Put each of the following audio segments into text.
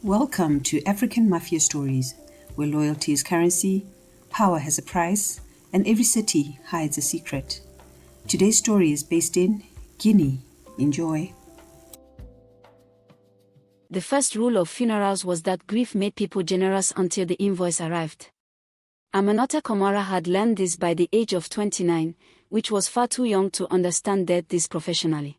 Welcome to African Mafia Stories, where loyalty is currency, power has a price, and every city hides a secret. Today's story is based in Guinea. Enjoy. The first rule of funerals was that grief made people generous until the invoice arrived. Aminata Camara had learned this by the age of 29, which was far too young to understand death this professionally.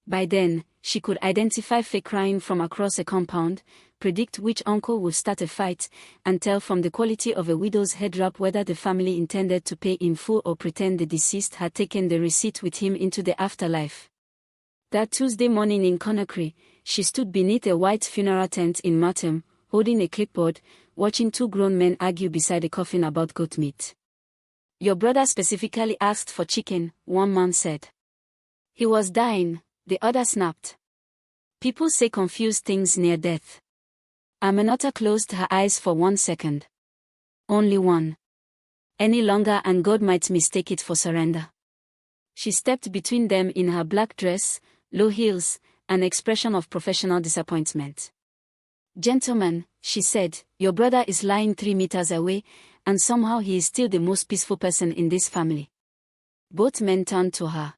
By then, she could identify fake crying from across a compound, predict which uncle would start a fight, and tell from the quality of a widow's head wrap whether the family intended to pay in full or pretend the deceased had taken the receipt with him into the afterlife. That Tuesday morning in Conakry, she stood beneath a white funeral tent in Matam, holding a clipboard, watching two grown men argue beside a coffin about goat meat. "Your brother specifically asked for chicken," one man said. "He was dying," the other snapped. People say confused things near death. Aminata closed her eyes for 1 second. Only one. Any longer and God might mistake it for surrender. She stepped between them in her black dress, low heels, an expression of professional disappointment. "Gentlemen," she said, "your brother is lying 3 meters away, and somehow he is still the most peaceful person in this family." Both men turned to her.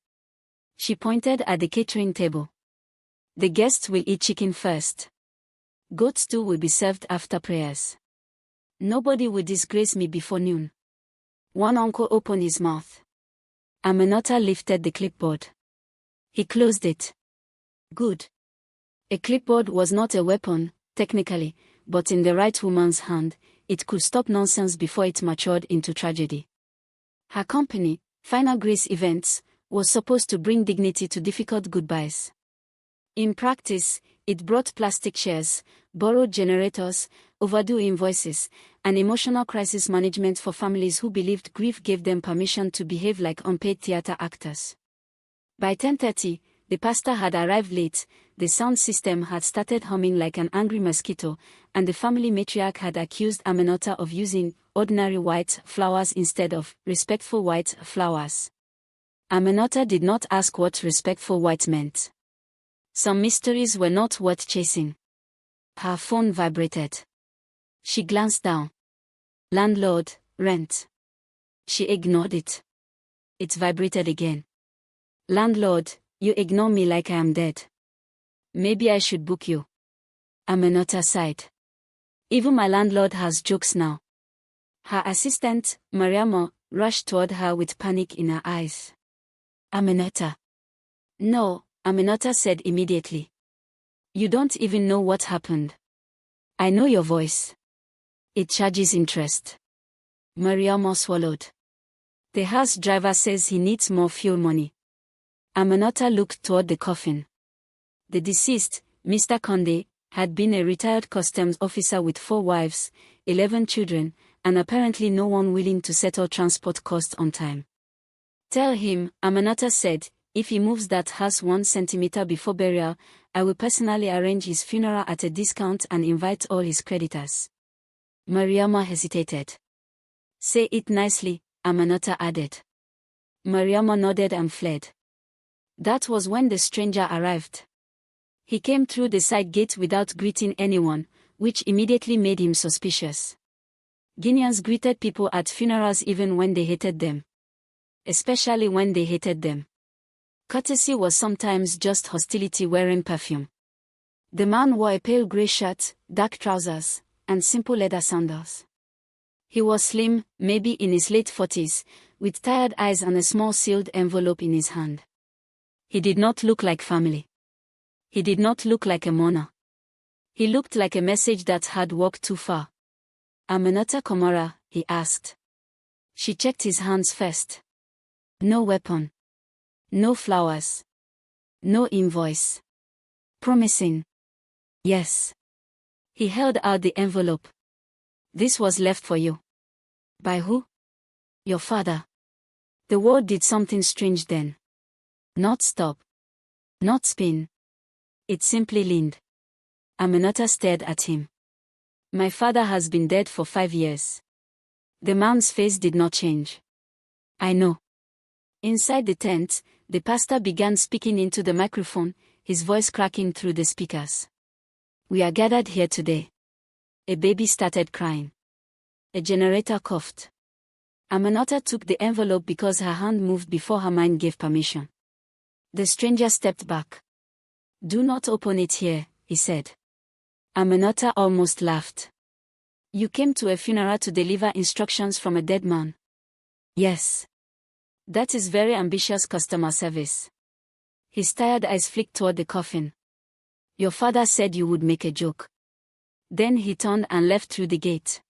She pointed at the catering table. "The guests will eat chicken first. Goat stew will be served after prayers. Nobody will disgrace me before noon." One uncle opened his mouth. Aminata lifted the clipboard. He closed it. "Good." A clipboard was not a weapon, technically, but in the right woman's hand, it could stop nonsense before it matured into tragedy. Her company, Final Grace Events, was supposed to bring dignity to difficult goodbyes. In practice, it brought plastic chairs, borrowed generators, overdue invoices, and emotional crisis management for families who believed grief gave them permission to behave like unpaid theater actors. By 10:30, the pastor had arrived late, the sound system had started humming like an angry mosquito, and the family matriarch had accused Aminata of using ordinary white flowers instead of respectful white flowers. Aminata did not ask what respectful white meant. Some mysteries were not worth chasing. Her phone vibrated. She glanced down. Landlord, rent. She ignored it. It vibrated again. Landlord, you ignore me like I am dead. Maybe I should book you. Aminata sighed. Even my landlord has jokes now. Her assistant, Mariama, rushed toward her with panic in her eyes. "Aminata." "No," Aminata said immediately. "You don't even know what happened. I know your voice. It charges interest." Mariama swallowed. "The house driver says he needs more fuel money." Aminata looked toward the coffin. The deceased, Mr. Condé, had been a retired customs officer with 4 wives, 11 children, and apparently no one willing to settle transport costs on time. "Tell him," Aminata said, "if he moves that house 1 centimeter before burial, I will personally arrange his funeral at a discount and invite all his creditors." Mariama hesitated. "Say it nicely," Aminata added. Mariama nodded and fled. That was when the stranger arrived. He came through the side gate without greeting anyone, which immediately made him suspicious. Guineans greeted people at funerals even when they hated them. Especially when they hated them. Courtesy was sometimes just hostility wearing perfume. The man wore a pale grey shirt, dark trousers, and simple leather sandals. He was slim, maybe in his late 40s, with tired eyes and a small sealed envelope in his hand. He did not look like family. He did not look like a mourner. He looked like a message that had walked too far. "Aminata Camara?" he asked. She checked his hands first. No weapon. No flowers. No invoice. Promising. "Yes." He held out the envelope. "This was left for you." "By who?" "Your father." The word did something strange then. Not stop. Not spin. It simply leaned. Aminata stared at him. "My father has been dead for 5 years." The man's face did not change. "I know." Inside the tent, the pastor began speaking into the microphone, his voice cracking through the speakers. We are gathered here today. A baby started crying. A generator coughed. Aminata took the envelope because her hand moved before her mind gave permission. The stranger stepped back. Do not open it here, he said. Aminata almost laughed. You came to a funeral to deliver instructions from a dead man. Yes. That is very ambitious customer service. His tired eyes flicked toward the coffin. Your father said you would make a joke. Then he turned and left through the gate.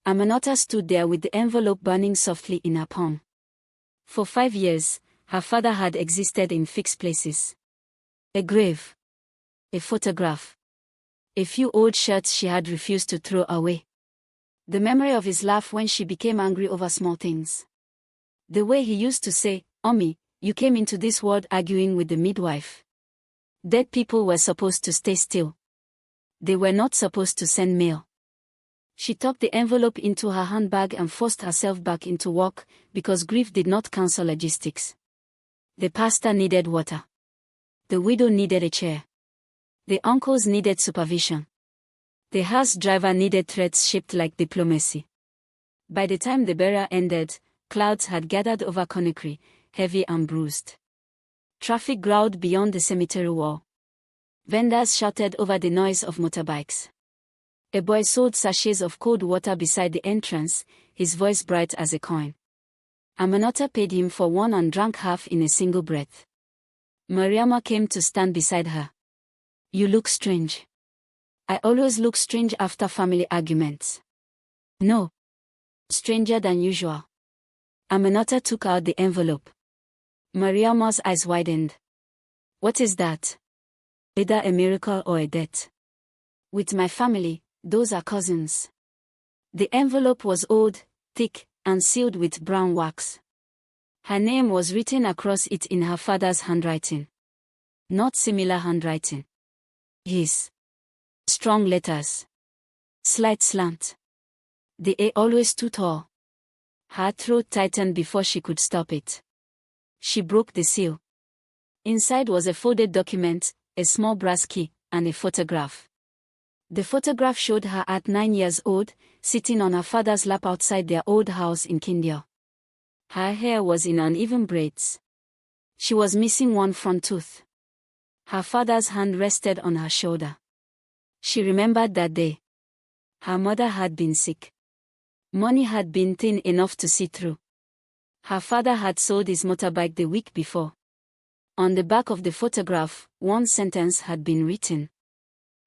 Aminata stood there with the envelope burning softly in her palm. For 5 years, her father had existed in fixed places. A grave. A photograph. A few old shirts she had refused to throw away. The memory of his laugh when she became angry over small things. The way he used to say, Omi, you came into this world arguing with the midwife. Dead people were supposed to stay still. They were not supposed to send mail. She tucked the envelope into her handbag and forced herself back into work because grief did not cancel logistics. The pastor needed water. The widow needed a chair. The uncles needed supervision. The house driver needed threats shaped like diplomacy. By the time the burial ended, clouds had gathered over Conakry, heavy and bruised. Traffic growled beyond the cemetery wall. Vendors shouted over the noise of motorbikes. A boy sold sachets of cold water beside the entrance, his voice bright as a coin. Aminata paid him for one and drank half in a single breath. Mariama came to stand beside her. You look strange. I always look strange after family arguments. No. Stranger than usual. Aminata took out the envelope. Mariama's eyes widened. What is that? Either a miracle or a death. With my family, those are cousins. The envelope was old, thick, and sealed with brown wax. Her name was written across it in her father's handwriting. Not similar handwriting. His. Strong letters. Slight slant. The A always too tall. Her throat tightened before she could stop it. She broke the seal. Inside was a folded document, a small brass key, and a photograph. The photograph showed her at 9 years old, sitting on her father's lap outside their old house in Guinea. Her hair was in uneven braids. She was missing one front tooth. Her father's hand rested on her shoulder. She remembered that day. Her mother had been sick. Money had been thin enough to see through. Her father had sold his motorbike the week before. On the back of the photograph, one sentence had been written.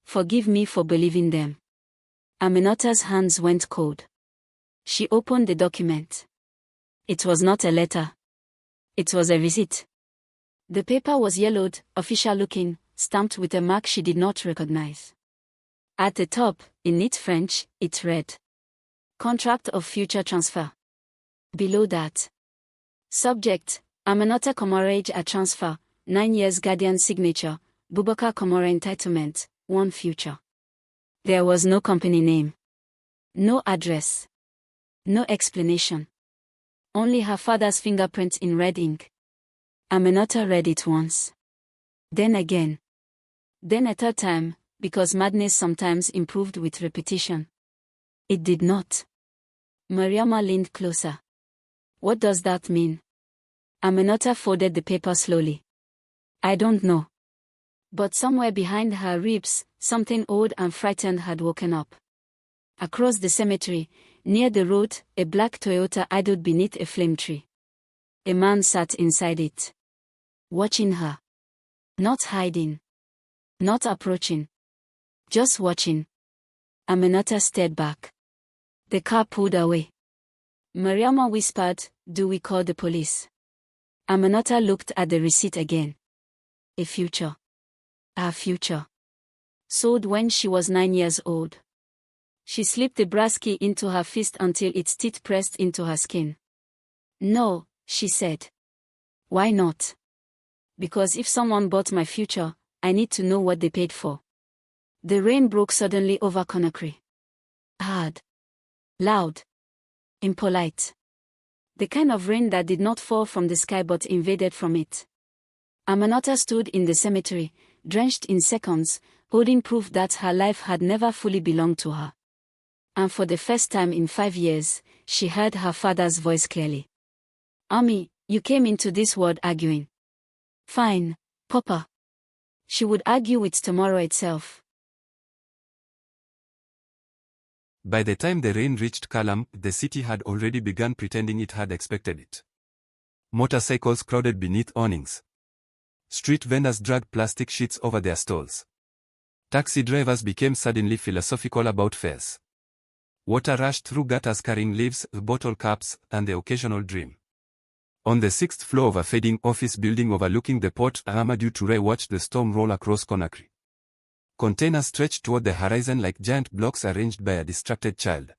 Forgive me for believing them. Aminata's hands went cold. She opened the document. It was not a letter. It was a receipt. The paper was yellowed, official-looking, stamped with a mark she did not recognize. At the top, in neat French, it read, Contract of future transfer. Below that, subject, Aminata Camara a transfer, 9 years guardian signature, Boubacar Camara entitlement, 1 future. There was no company name. No address. No explanation. Only her father's fingerprint in red ink. Aminata read it once. Then again. Then a third time, because madness sometimes improved with repetition. It did not. Mariama leaned closer. What does that mean? Aminata folded the paper slowly. I don't know. But somewhere behind her ribs, something old and frightened had woken up. Across the cemetery, near the road, a black Toyota idled beneath a flame tree. A man sat inside it. Watching her. Not hiding. Not approaching. Just watching. Aminata stared back. The car pulled away. Mariama whispered, Do we call the police? Aminata looked at the receipt again. A future. Her future. Sold when she was 9 years old. She slipped the brass key into her fist until its teeth pressed into her skin. No, she said. Why not? Because if someone bought my future, I need to know what they paid for. The rain broke suddenly over Conakry. Hard. Loud. Impolite. The kind of rain that did not fall from the sky but invaded from it. Aminata stood in the cemetery, drenched in seconds, holding proof that her life had never fully belonged to her. And for the first time in 5 years, she heard her father's voice clearly. "Ami, you came into this world arguing." "Fine, Papa." She would argue with tomorrow itself. By the time the rain reached Kalam, the city had already begun pretending it had expected it. Motorcycles crowded beneath awnings. Street vendors dragged plastic sheets over their stalls. Taxi drivers became suddenly philosophical about fares. Water rushed through gutters carrying leaves, bottle caps, and the occasional dream. On the 6th floor of a fading office building overlooking the port, Amadou Touré watched the storm roll across Conakry. Containers stretched toward the horizon like giant blocks arranged by a distracted child.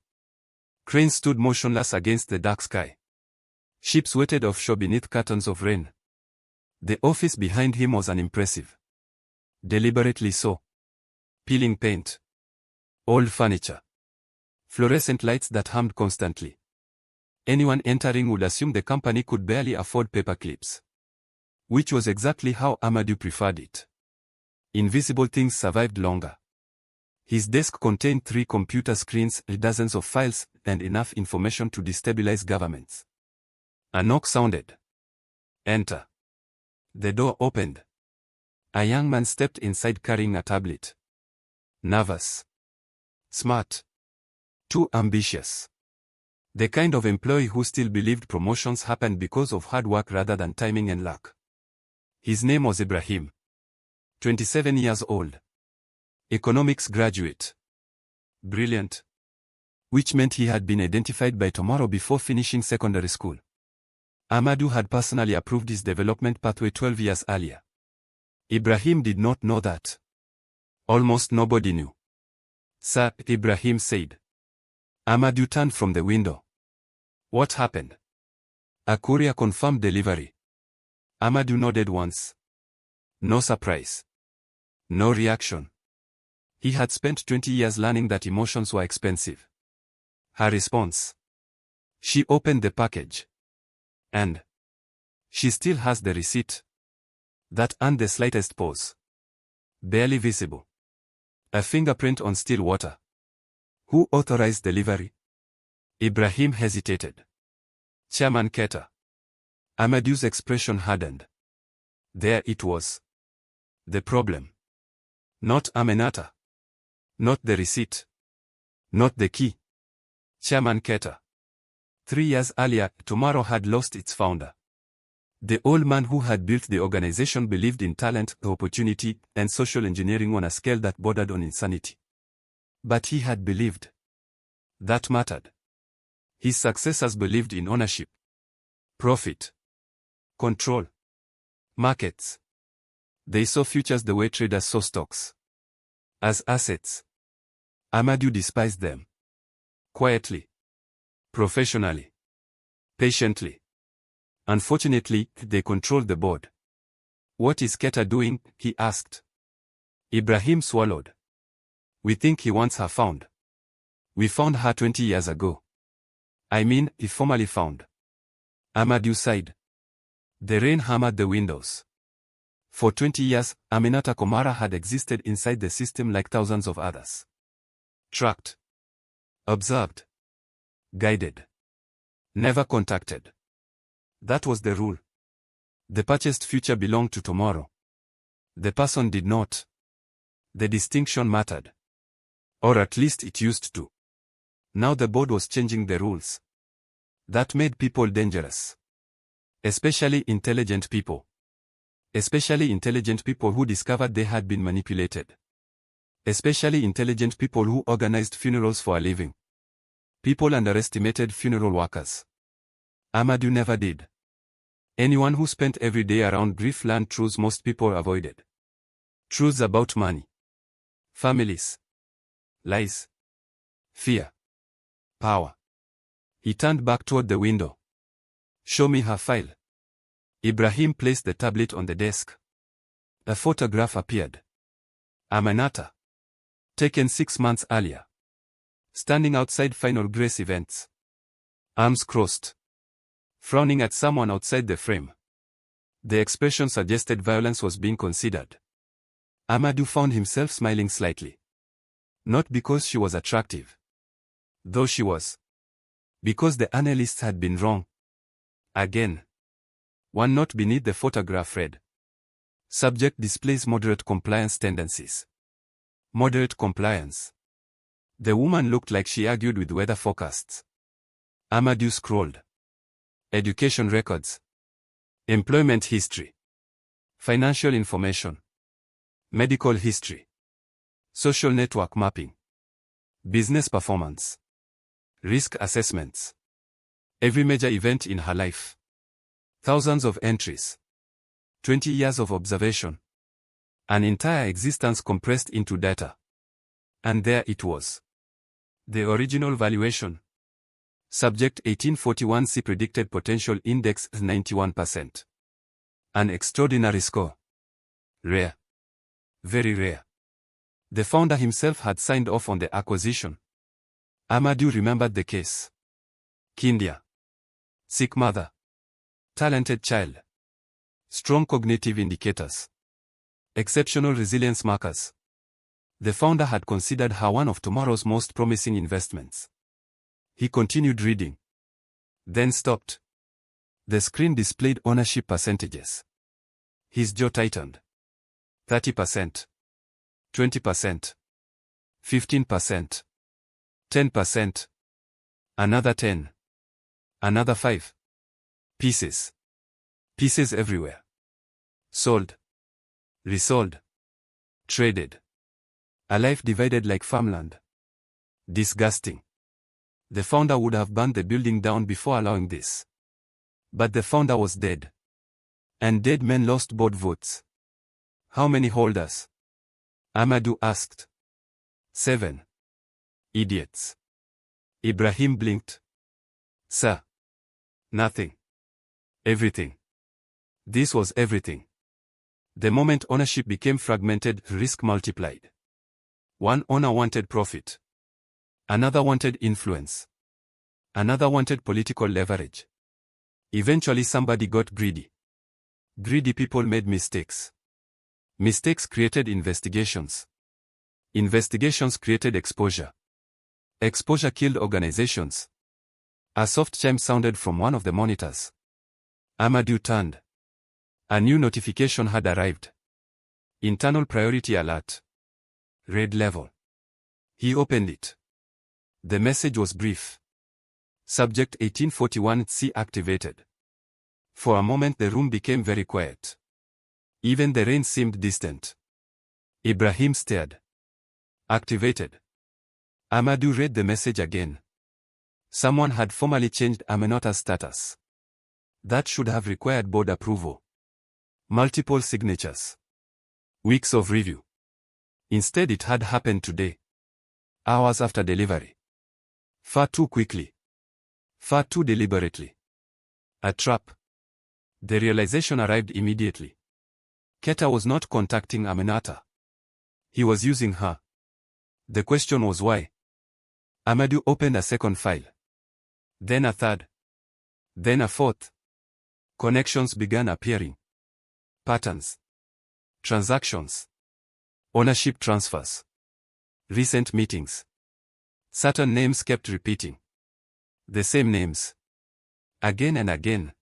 Cranes stood motionless against the dark sky. Ships waited offshore beneath curtains of rain. The office behind him was unimpressive. Deliberately so. Peeling paint. Old furniture. Fluorescent lights that hummed constantly. Anyone entering would assume the company could barely afford paper clips. Which was exactly how Amadou preferred it. Invisible things survived longer. His desk contained 3 computer screens, dozens of files, and enough information to destabilize governments. A knock sounded. "Enter." The door opened. A young man stepped inside carrying a tablet. Nervous. Smart. Too ambitious. The kind of employee who still believed promotions happened because of hard work rather than timing and luck. His name was Ibrahim. 27 years old. Economics graduate. Brilliant. Which meant he had been identified by tomorrow before finishing secondary school. Amadou had personally approved his development pathway 12 years earlier. Ibrahim did not know that. Almost nobody knew. "Sir," Ibrahim said. Amadou turned from the window. "What happened?" "A courier confirmed delivery." Amadou nodded once. No surprise. No reaction. He had spent 20 years learning that emotions were expensive. Her response. She opened the package. And she still has the receipt. That earned the slightest pause. Barely visible. A fingerprint on still water. Who authorized delivery? Ibrahim hesitated. Chairman Keita. Amadou's expression hardened. There it was. The problem. Not Aminata. Not the receipt. Not the key. Chairman Keita. 3 years earlier, Tomorrow had lost its founder. The old man who had built the organization believed in talent, opportunity, and social engineering on a scale that bordered on insanity. But he had believed. That mattered. His successors believed in ownership. Profit. Control. Markets. They saw futures the way traders saw stocks. As assets. Amadou despised them. Quietly. Professionally. Patiently. Unfortunately, they controlled the board. What is Keita doing? He asked. Ibrahim swallowed. We think he wants her found. We found her 20 years ago. I mean, he formally found. Amadou sighed. The rain hammered the windows. For 20 years, Aminata Camara had existed inside the system like thousands of others. Tracked. Observed. Guided. Never contacted. That was the rule. The purchased future belonged to tomorrow. The person did not. The distinction mattered. Or at least it used to. Now the board was changing the rules. That made people dangerous. Especially intelligent people. Especially intelligent people who discovered they had been manipulated. Especially intelligent people who organized funerals for a living. People underestimated funeral workers. Amadou never did. Anyone who spent every day around grief learned truths most people avoided. Truths about money. Families. Lies. Fear. Power. He turned back toward the window. Show me her file. Ibrahim placed the tablet on the desk. A photograph appeared. Aminata. Taken 6 months earlier. Standing outside Final Grace events. Arms crossed. Frowning at someone outside the frame. The expression suggested violence was being considered. Amadou found himself smiling slightly. Not because she was attractive. Though she was. Because the analysts had been wrong. Again. One note beneath the photograph read. Subject displays moderate compliance tendencies. Moderate compliance. The woman looked like she argued with weather forecasts. Amadou scrolled. Education records. Employment history. Financial information. Medical history. Social network mapping. Business performance. Risk assessments. Every major event in her life. Thousands of entries. 20 years of observation. An entire existence compressed into data. And there it was. The original valuation. Subject 1841C predicted potential index 91%. An extraordinary score. Rare. Very rare. The founder himself had signed off on the acquisition. Amadou remembered the case. Kindia. Sick mother. Talented child. Strong cognitive indicators. Exceptional resilience markers. The founder had considered her one of tomorrow's most promising investments. He continued reading. Then stopped. The screen displayed ownership percentages. His jaw tightened. 30%. 20%. 15%. 10%. Another 10. Another 5. Pieces. Pieces everywhere. Sold. Resold. Traded. A life divided like farmland. Disgusting. The founder would have burned the building down before allowing this. But the founder was dead. And dead men lost board votes. How many holders? Amadou asked. 7. Idiots. Ibrahim blinked. Sir. Nothing. Everything. This was everything. The moment ownership became fragmented, risk multiplied. One owner wanted profit. Another wanted influence. Another wanted political leverage. Eventually somebody got greedy. Greedy people made mistakes. Mistakes created investigations. Investigations created exposure. Exposure killed organizations. A soft chime sounded from one of the monitors. Amadou turned. A new notification had arrived. Internal priority alert. Red level. He opened it. The message was brief. Subject 1841C activated. For a moment the room became very quiet. Even the rain seemed distant. Ibrahim stared. Activated. Amadou read the message again. Someone had formally changed Aminata's status. That should have required board approval. Multiple signatures. Weeks of review. Instead it had happened today. Hours after delivery. Far too quickly. Far too deliberately. A trap. The realization arrived immediately. Keta was not contacting Aminata. He was using her. The question was why. Amadou opened a second file. Then a third. Then a fourth. Connections began appearing. Patterns. Transactions. Ownership transfers. Recent meetings. Certain names kept repeating. The same names. Again and again.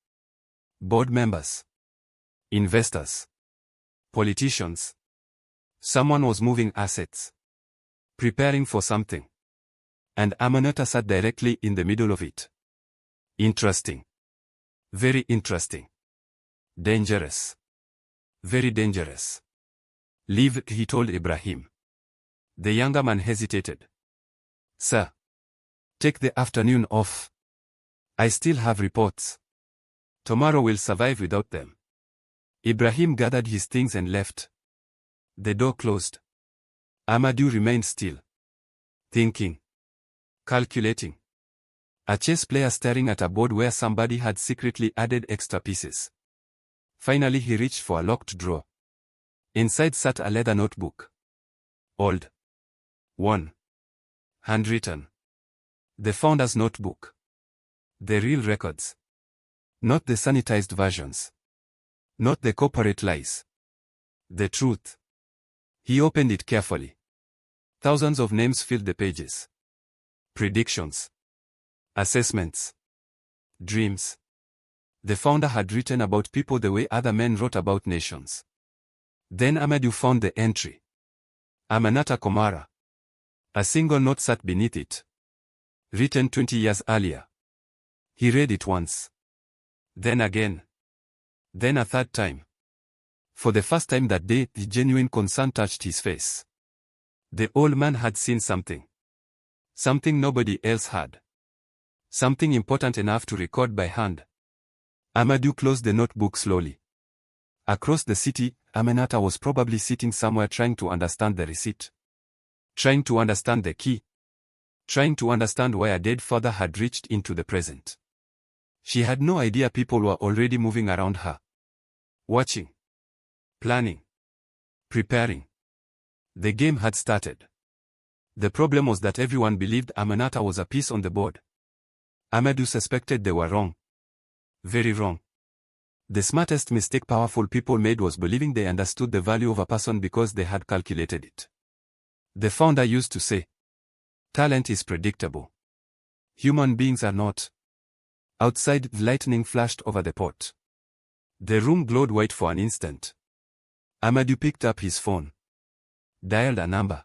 Board members. Investors. Politicians. Someone was moving assets. Preparing for something. And Aminata sat directly in the middle of it. Interesting. Very interesting. Dangerous. Very dangerous. Leave, he told Ibrahim. The younger man hesitated. Sir. Take the afternoon off. I still have reports. Tomorrow will survive without them. Ibrahim gathered his things and left. The door closed. Amadou remained still. Thinking. Calculating. A chess player staring at a board where somebody had secretly added extra pieces. Finally he reached for a locked drawer. Inside sat a leather notebook. Old. Worn. Handwritten. The founder's notebook. The real records. Not the sanitized versions. Not the corporate lies. The truth. He opened it carefully. Thousands of names filled the pages. Predictions. Assessments. Dreams. The founder had written about people the way other men wrote about nations. Then Amadou found the entry. Aminata Camara. A single note sat beneath it. Written 20 years earlier. He read it once. Then again. Then a third time. For the first time that day, the genuine concern touched his face. The old man had seen something. Something nobody else had. Something important enough to record by hand. Amadou closed the notebook slowly. Across the city, Aminata was probably sitting somewhere trying to understand the receipt. Trying to understand the key. Trying to understand why a dead father had reached into the present. She had no idea people were already moving around her. Watching. Planning. Preparing. The game had started. The problem was that everyone believed Aminata was a piece on the board. Amadou suspected they were wrong. Very wrong. The smartest mistake powerful people made was believing they understood the value of a person because they had calculated it. The founder used to say, "Talent is predictable. Human beings are not." Outside, lightning flashed over the pot. The room glowed white for an instant. Amadou picked up his phone. Dialed a number.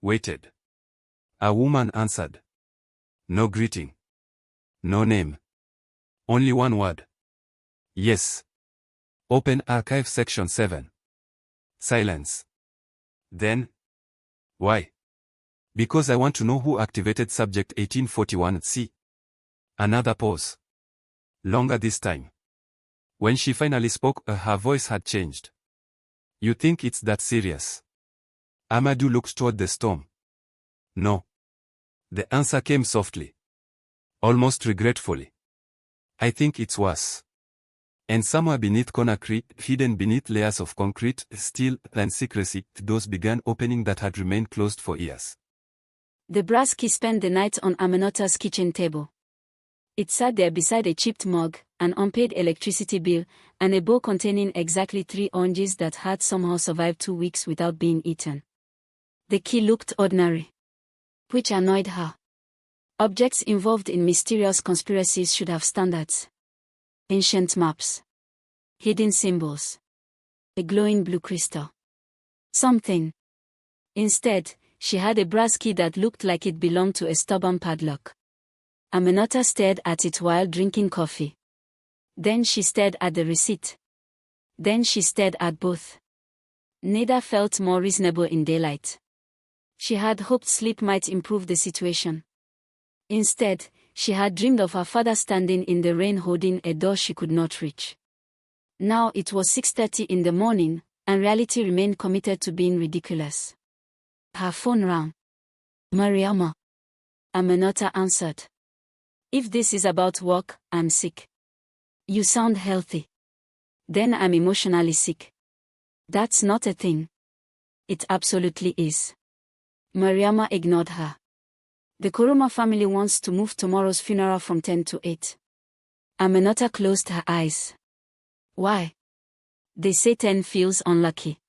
Waited. A woman answered. No greeting. No name. Only one word. Yes. Open Archive Section 7. Silence. Then. Why? Because I want to know who activated Subject 1841C. Another pause. Longer this time. When she finally spoke, her voice had changed. You think it's that serious? Amadou looked toward the storm. No. The answer came softly. Almost regretfully. I think it's worse. And somewhere beneath concrete, hidden beneath layers of concrete, steel, and secrecy, doors began opening that had remained closed for years. The brass key spent the night on Aminata's kitchen table. It sat there beside a chipped mug, an unpaid electricity bill, and a bowl containing exactly 3 oranges that had somehow survived 2 weeks without being eaten. The key looked ordinary. Which annoyed her. Objects involved in mysterious conspiracies should have standards. Ancient maps. Hidden symbols. A glowing blue crystal. Something. Instead, she had a brass key that looked like it belonged to a stubborn padlock. Aminata stared at it while drinking coffee. Then she stared at the receipt. Then she stared at both. Neither felt more reasonable in daylight. She had hoped sleep might improve the situation. Instead, she had dreamed of her father standing in the rain holding a door she could not reach. Now it was 6:30 in the morning, and reality remained committed to being ridiculous. Her phone rang. Mariama. Aminata answered. If this is about work, I'm sick. You sound healthy. Then I'm emotionally sick. That's not a thing. It absolutely is. Mariama ignored her. The Kuruma family wants to move tomorrow's funeral from 10 to 8. Aminata closed her eyes. Why? They say 10 feels unlucky.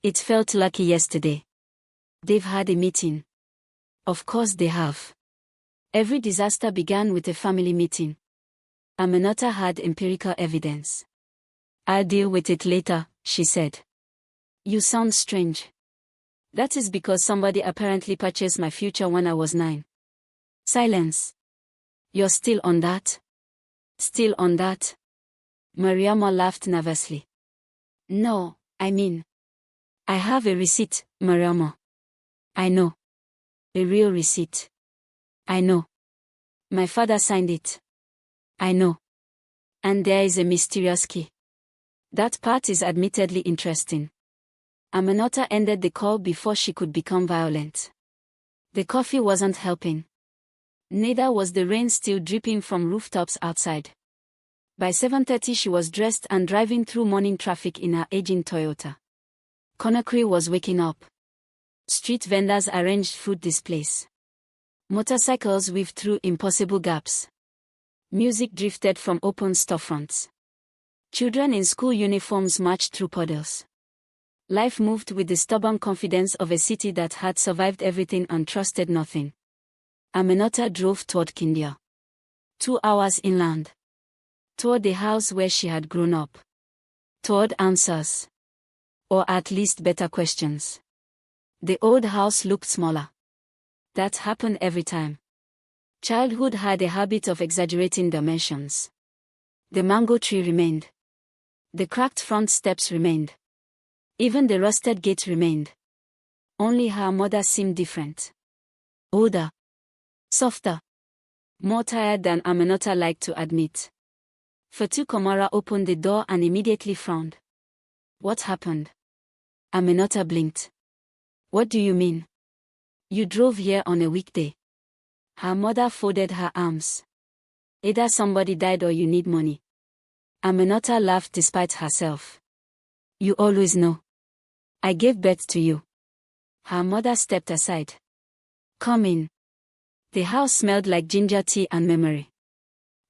It felt lucky yesterday. They've had a meeting. Of course they have. Every disaster began with a family meeting. Aminata had empirical evidence. I'll deal with it later, she said. You sound strange. That is because somebody apparently purchased my future when I was 9. Silence. You're still on that? Still on that? Mariama laughed nervously. No, I mean. I have a receipt, Mariama. I know. A real receipt. I know. My father signed it. I know. And there is a mysterious key. That part is admittedly interesting. Aminata ended the call before she could become violent. The coffee wasn't helping. Neither was the rain still dripping from rooftops outside. By 7:30 she was dressed and driving through morning traffic in her aging Toyota. Conakry was waking up. Street vendors arranged food displays. Motorcycles weaved through impossible gaps. Music drifted from open storefronts. Children in school uniforms marched through puddles. Life moved with the stubborn confidence of a city that had survived everything and trusted nothing. Aminata drove toward Kindia. 2 hours inland. Toward the house where she had grown up. Toward answers. Or at least better questions. The old house looked smaller. That happened every time. Childhood had a habit of exaggerating dimensions. The mango tree remained. The cracked front steps remained. Even the rusted gate remained. Only her mother seemed different. Older. Softer. More tired than Aminata liked to admit. Fatou Camara opened the door and immediately frowned. What happened? Aminata blinked. What do you mean? You drove here on a weekday. Her mother folded her arms. Either somebody died or you need money. Aminata laughed despite herself. You always know. I gave birth to you. Her mother stepped aside. Come in. The house smelled like ginger tea and memory.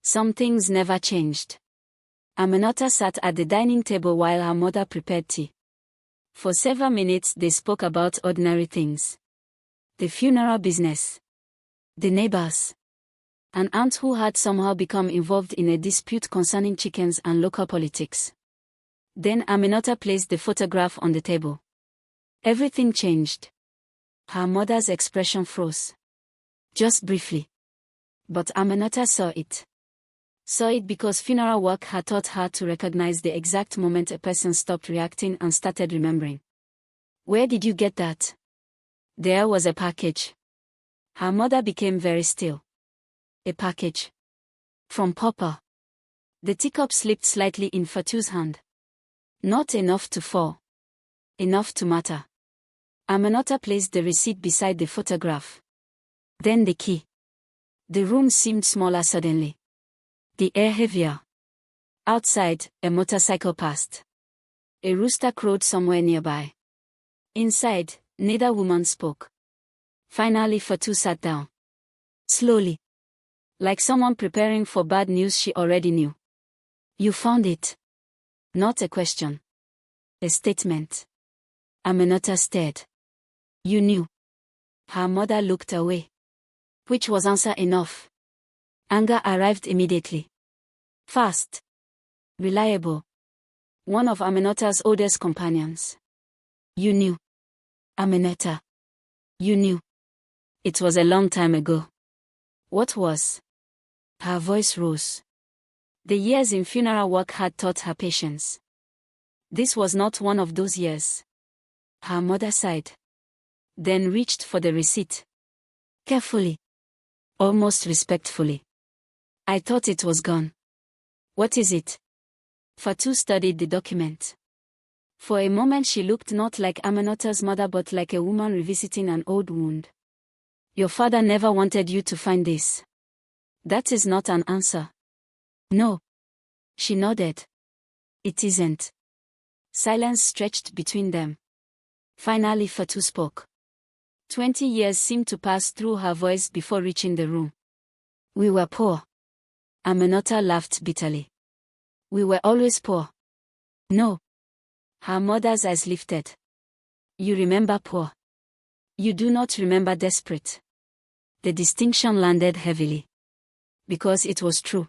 Some things never changed. Aminata sat at the dining table while her mother prepared tea. For several minutes they spoke about ordinary things. The funeral business. The neighbors. An aunt who had somehow become involved in a dispute concerning chickens and local politics. Then Aminata placed the photograph on the table. Everything changed. Her mother's expression froze. Just briefly. But Aminata saw it. Saw it because funeral work had taught her to recognize the exact moment a person stopped reacting and started remembering. Where did you get that? There was a package. Her mother became very still. A package. From Papa. The teacup slipped slightly in Fatou's hand. Not enough to fall. Enough to matter. Aminata placed the receipt beside the photograph. Then the key. The room seemed smaller suddenly. The air heavier. Outside, a motorcycle passed. A rooster crowed somewhere nearby. Inside, neither woman spoke. Finally Fatou sat down. Slowly. Like someone preparing for bad news she already knew. You found it. Not a question. A statement. Aminata stared. You knew. Her mother looked away. Which was answer enough. Anger arrived immediately. Fast. Reliable. One of Aminata's oldest companions. You knew. Aminata. You knew. It was a long time ago. What was? Her voice rose. The years in funeral work had taught her patience. This was not one of those years. Her mother sighed. Then reached for the receipt. Carefully. Almost respectfully. I thought it was gone. What is it? Fatou studied the document. For a moment she looked not like Aminata's mother but like a woman revisiting an old wound. Your father never wanted you to find this. That is not an answer. No. She nodded. It isn't. Silence stretched between them. Finally Fatou spoke. 20 years seemed to pass through her voice before reaching the room. We were poor. Aminata laughed bitterly. We were always poor. No. Her mother's eyes lifted. You remember poor. You do not remember desperate. The distinction landed heavily. Because it was true.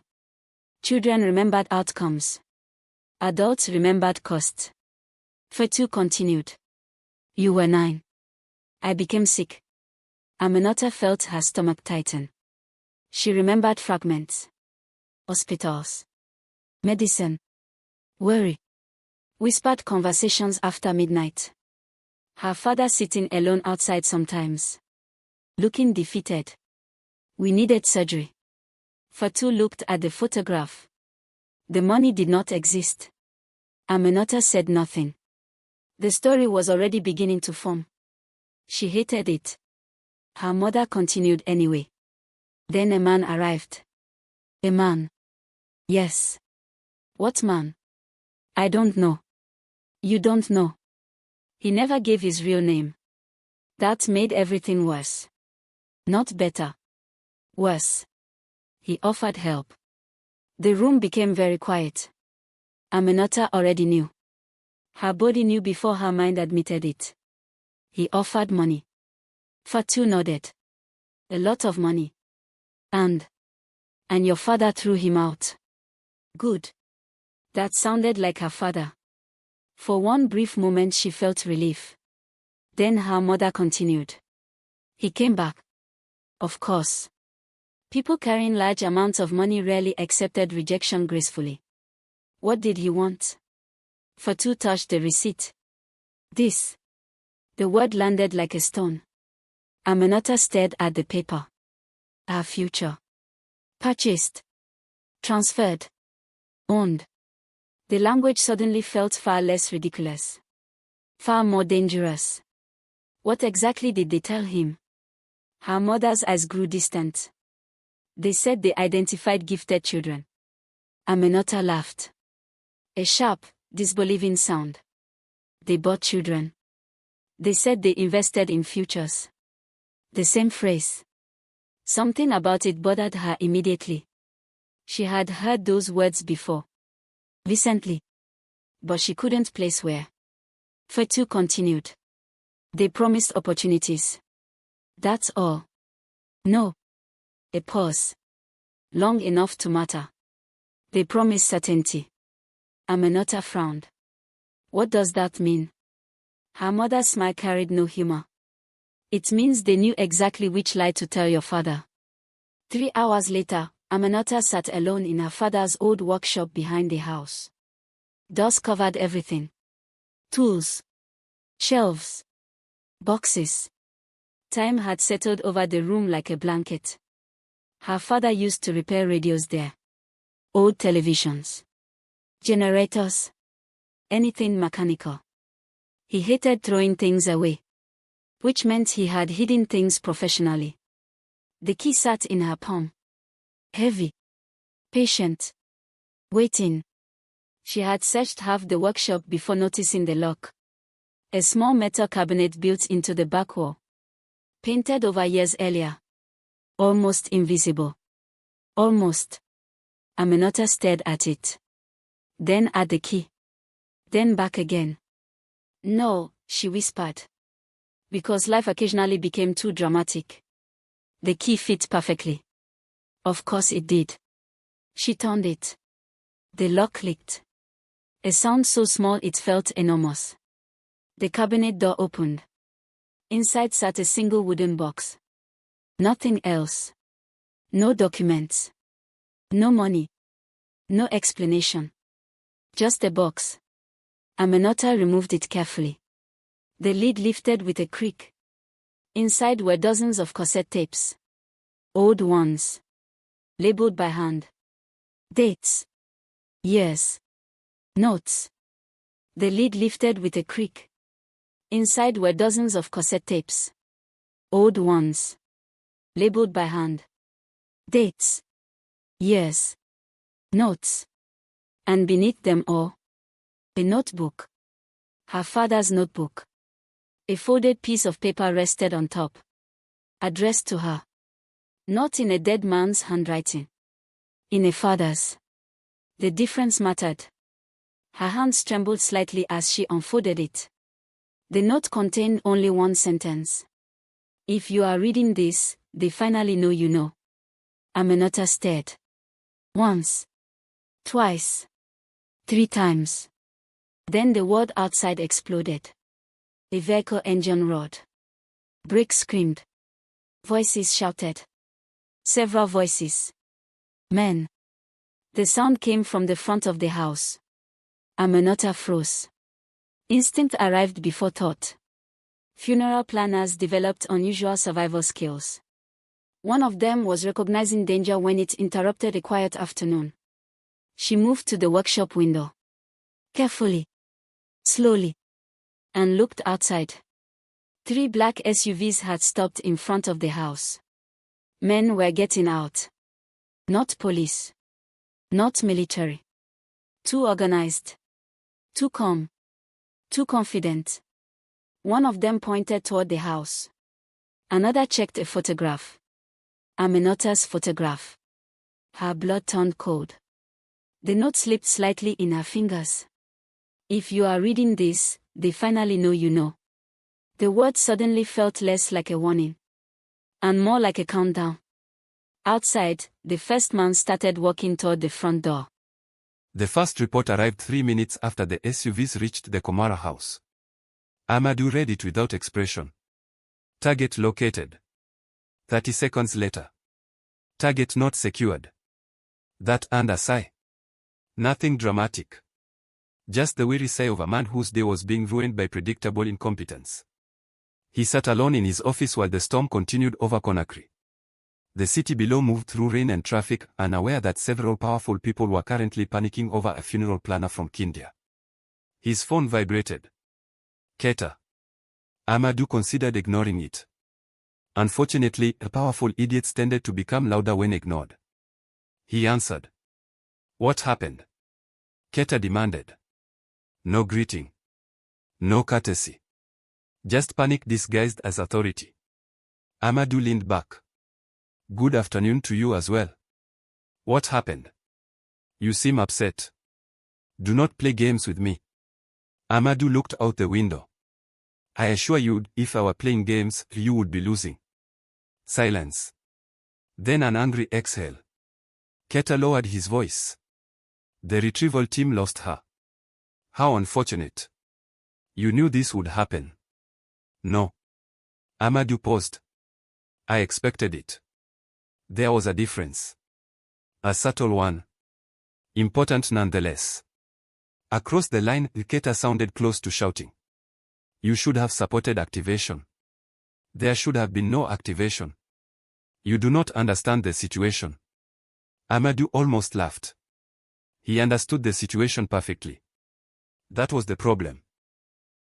Children remembered outcomes. Adults remembered cost. Fatou continued. You were 9. I became sick. Aminata felt her stomach tighten. She remembered fragments. Hospitals. Medicine. Worry. Whispered conversations after midnight. Her father sitting alone outside sometimes. Looking defeated. We needed surgery. Fatou looked at the photograph. The money did not exist. Aminata said nothing. The story was already beginning to form. She hated it. Her mother continued anyway. Then a man arrived. A man. Yes. What man? I don't know. You don't know. He never gave his real name. That made everything worse. Not better. Worse. He offered help. The room became very quiet. Aminata already knew. Her body knew before her mind admitted it. He offered money. Fatou nodded. A lot of money. And your father threw him out. Good. That sounded like her father. For one brief moment she felt relief. Then her mother continued. He came back. Of course. People carrying large amounts of money rarely accepted rejection gracefully. What did he want? Fatou touched the receipt. This. The word landed like a stone. Aminata stared at the paper. Her future. Purchased. Transferred. Owned. The language suddenly felt far less ridiculous. Far more dangerous. What exactly did they tell him? Her mother's eyes grew distant. They said they identified gifted children. Aminata laughed. A sharp, disbelieving sound. They bought children. They said they invested in futures. The same phrase. Something about it bothered her immediately. She had heard those words before. Recently. But she couldn't place where. Fatou continued. They promised opportunities. That's all. No. A pause. Long enough to matter. They promised certainty. Aminata frowned. What does that mean? Her mother's smile carried no humor. It means they knew exactly which lie to tell your father. 3 hours later, Aminata sat alone in her father's old workshop behind the house. Dust covered everything. Tools. Shelves. Boxes. Time had settled over the room like a blanket. Her father used to repair radios there. Old televisions. Generators. Anything mechanical. He hated throwing things away. Which meant he had hidden things professionally. The key sat in her palm. Heavy. Patient. Waiting. She had searched half the workshop before noticing the lock. A small metal cabinet built into the back wall. Painted over years earlier. Almost invisible. Almost. Aminata stared at it. Then at the key. Then back again. No, she whispered. Because life occasionally became too dramatic. The key fit perfectly. Of course it did. She turned it. The lock clicked. A sound so small it felt enormous. The cabinet door opened. Inside sat a single wooden box. Nothing else. No documents. No money. No explanation. Just a box. Aminata removed it carefully. The lid lifted with a creak. Inside were dozens of cassette tapes. Old ones. Labeled by hand. Dates. Years. Notes. The lid lifted with a creak. Inside were dozens of cassette tapes. Old ones. Labeled by hand. Dates. Years. Notes. And beneath them all, a notebook. Her father's notebook. A folded piece of paper rested on top. Addressed to her. Not in a dead man's handwriting. In a father's. The difference mattered. Her hands trembled slightly as she unfolded it. The note contained only one sentence. If you are reading this, they finally know you know. Aminata stared. Once. Twice. 3 times. Then the world outside exploded. A vehicle engine roared. Brakes screamed. Voices shouted. Several voices. Men. The sound came from the front of the house. Aminata froze. Instinct arrived before thought. Funeral planners developed unusual survival skills. One of them was recognizing danger when it interrupted a quiet afternoon. She moved to the workshop window. Carefully. Slowly. And looked outside. 3 black SUVs had stopped in front of the house. Men were getting out. Not police. Not military. Too organized. Too calm. Too confident. One of them pointed toward the house. Another checked a photograph. Aminata's photograph. Her blood turned cold. The note slipped slightly in her fingers. If you are reading this, they finally know you know. The word suddenly felt less like a warning and more like a countdown. Outside, the first man started walking toward the front door. The first report arrived 3 minutes after the SUVs reached the Camara house. Amadou read it without expression. Target located. 30 seconds later. Target not secured. That and a sigh. Nothing dramatic. Just the weary sigh of a man whose day was being ruined by predictable incompetence. He sat alone in his office while the storm continued over Conakry. The city below moved through rain and traffic, unaware that several powerful people were currently panicking over a funeral planner from Guinea. His phone vibrated. Keta. Amadou considered ignoring it. Unfortunately, powerful idiots tended to become louder when ignored. He answered. What happened? Keta demanded. No greeting. No courtesy. Just panic disguised as authority. Amadou leaned back. Good afternoon to you as well. What happened? You seem upset. Do not play games with me. Amadou looked out the window. I assure you, if I were playing games, you would be losing. Silence. Then an angry exhale. Keta lowered his voice. The retrieval team lost her. How unfortunate. You knew this would happen. No. Amadou paused. I expected it. There was a difference. A subtle one. Important nonetheless. Across the line, Keta sounded close to shouting. You should have supported activation. There should have been no activation. You do not understand the situation. Amadou almost laughed. He understood the situation perfectly. That was the problem.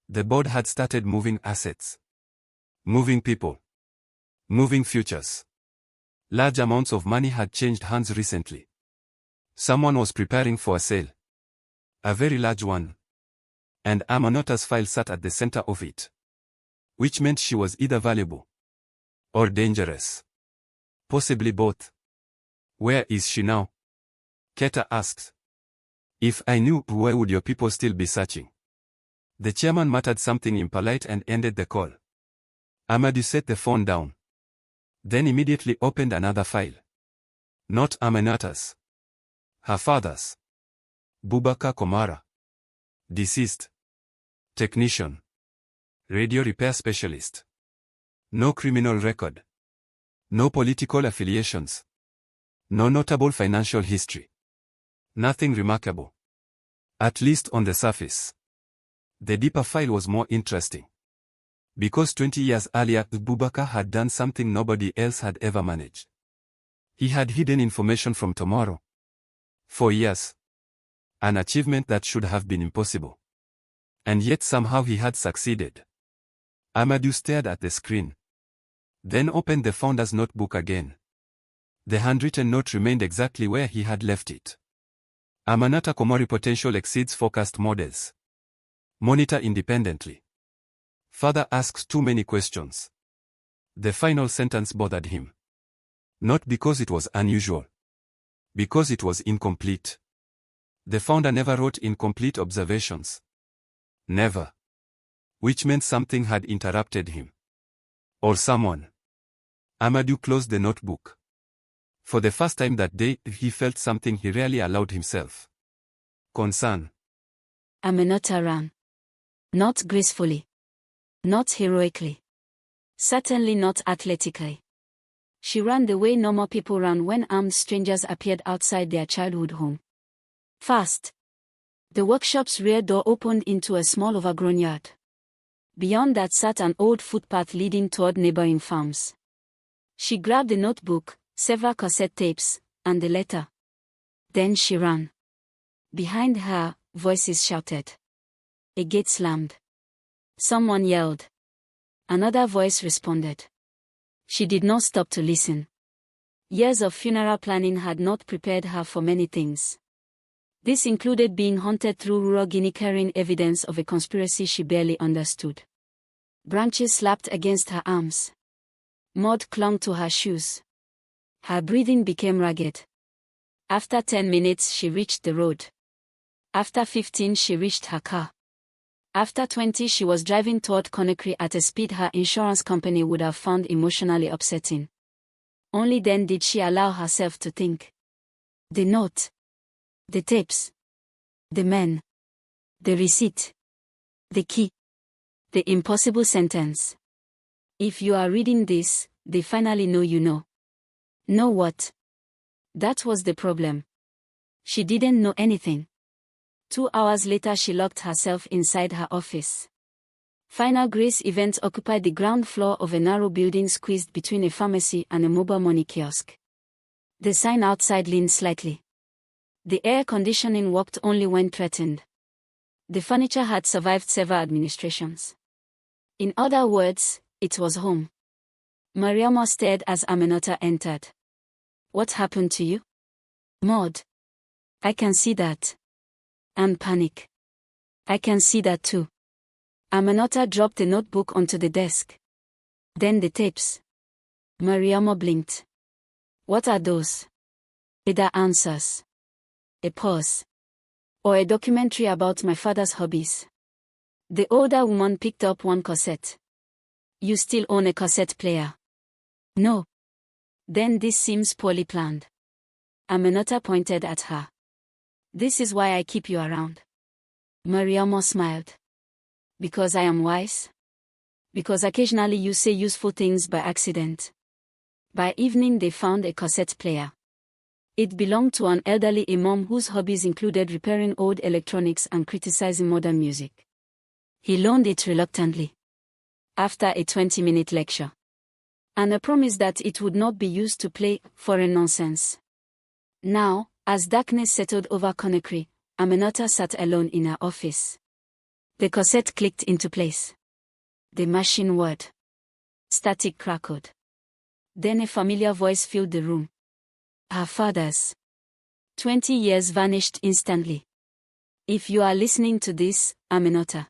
The board had started moving assets. Moving people. Moving futures. Large amounts of money had changed hands recently. Someone was preparing for a sale. A very large one. And Aminata's file sat at the center of it. Which meant she was either valuable or dangerous. Possibly both. Where is she now? Keta asked. If I knew, why would your people still be searching? The chairman muttered something impolite and ended the call. Amadou set the phone down. Then immediately opened another file. Not Aminata's. Her father's. Boubacar Camara. Deceased. Technician. Radio repair specialist. No criminal record. No political affiliations. No notable financial history. Nothing remarkable. At least on the surface. The deeper file was more interesting. Because 20 years earlier, Boubacar had done something nobody else had ever managed. He had hidden information from tomorrow. For years. An achievement that should have been impossible. And yet somehow he had succeeded. Amadou stared at the screen. Then opened the founder's notebook again. The handwritten note remained exactly where he had left it. Aminata Camara potential exceeds forecast models. Monitor independently. Father asks too many questions. The final sentence bothered him. Not because it was unusual. Because it was incomplete. The founder never wrote incomplete observations. Never. Which meant something had interrupted him. Or someone. Amadou closed the notebook. For the first time that day, he felt something he rarely allowed himself. Concern. Aminata ran. Not gracefully. Not heroically. Certainly not athletically. She ran the way normal people ran when armed strangers appeared outside their childhood home. Fast. The workshop's rear door opened into a small overgrown yard. Beyond that sat an old footpath leading toward neighboring farms. She grabbed the notebook, several cassette tapes, and the letter. Then she ran. Behind her, voices shouted. A gate slammed. Someone yelled. Another voice responded. She did not stop to listen. Years of funeral planning had not prepared her for many things. This included being hunted through rural Guinea carrying evidence of a conspiracy she barely understood. Branches slapped against her arms. Mud clung to her shoes. Her breathing became ragged. After 10 minutes she reached the road. After 15 she reached her car. After 20, she was driving toward Conakry at a speed her insurance company would have found emotionally upsetting. Only then did she allow herself to think. The note. The tapes. The men. The receipt. The key. The impossible sentence. If you are reading this, they finally know you know. Know what? That was the problem. She didn't know anything. 2 hours later she locked herself inside her office. Final grace events occupied the ground floor of a narrow building squeezed between a pharmacy and a mobile money kiosk. The sign outside leaned slightly. The air conditioning worked only when threatened. The furniture had survived several administrations. In other words, it was home. Mariama stared as Aminata entered. What happened to you? Maud. I can see that. And panic. I can see that too. Aminata dropped the notebook onto the desk. Then the tapes. Mariama blinked. What are those? Either answers. A pause. Or a documentary about my father's hobbies. The older woman picked up one cassette. You still own a cassette player? No. Then this seems poorly planned. Aminata pointed at her. This is why I keep you around. Mariama smiled. Because I am wise? Because occasionally you say useful things by accident. By evening they found a cassette player. It belonged to an elderly imam whose hobbies included repairing old electronics and criticizing modern music. He loaned it reluctantly. After a 20-minute lecture. And a promise that it would not be used to play foreign nonsense. Now, as darkness settled over Conakry, Aminata sat alone in her office. The cassette clicked into place. The machine whirred. Static crackled. Then a familiar voice filled the room. Her father's. 20 years vanished instantly. If you are listening to this, Aminata.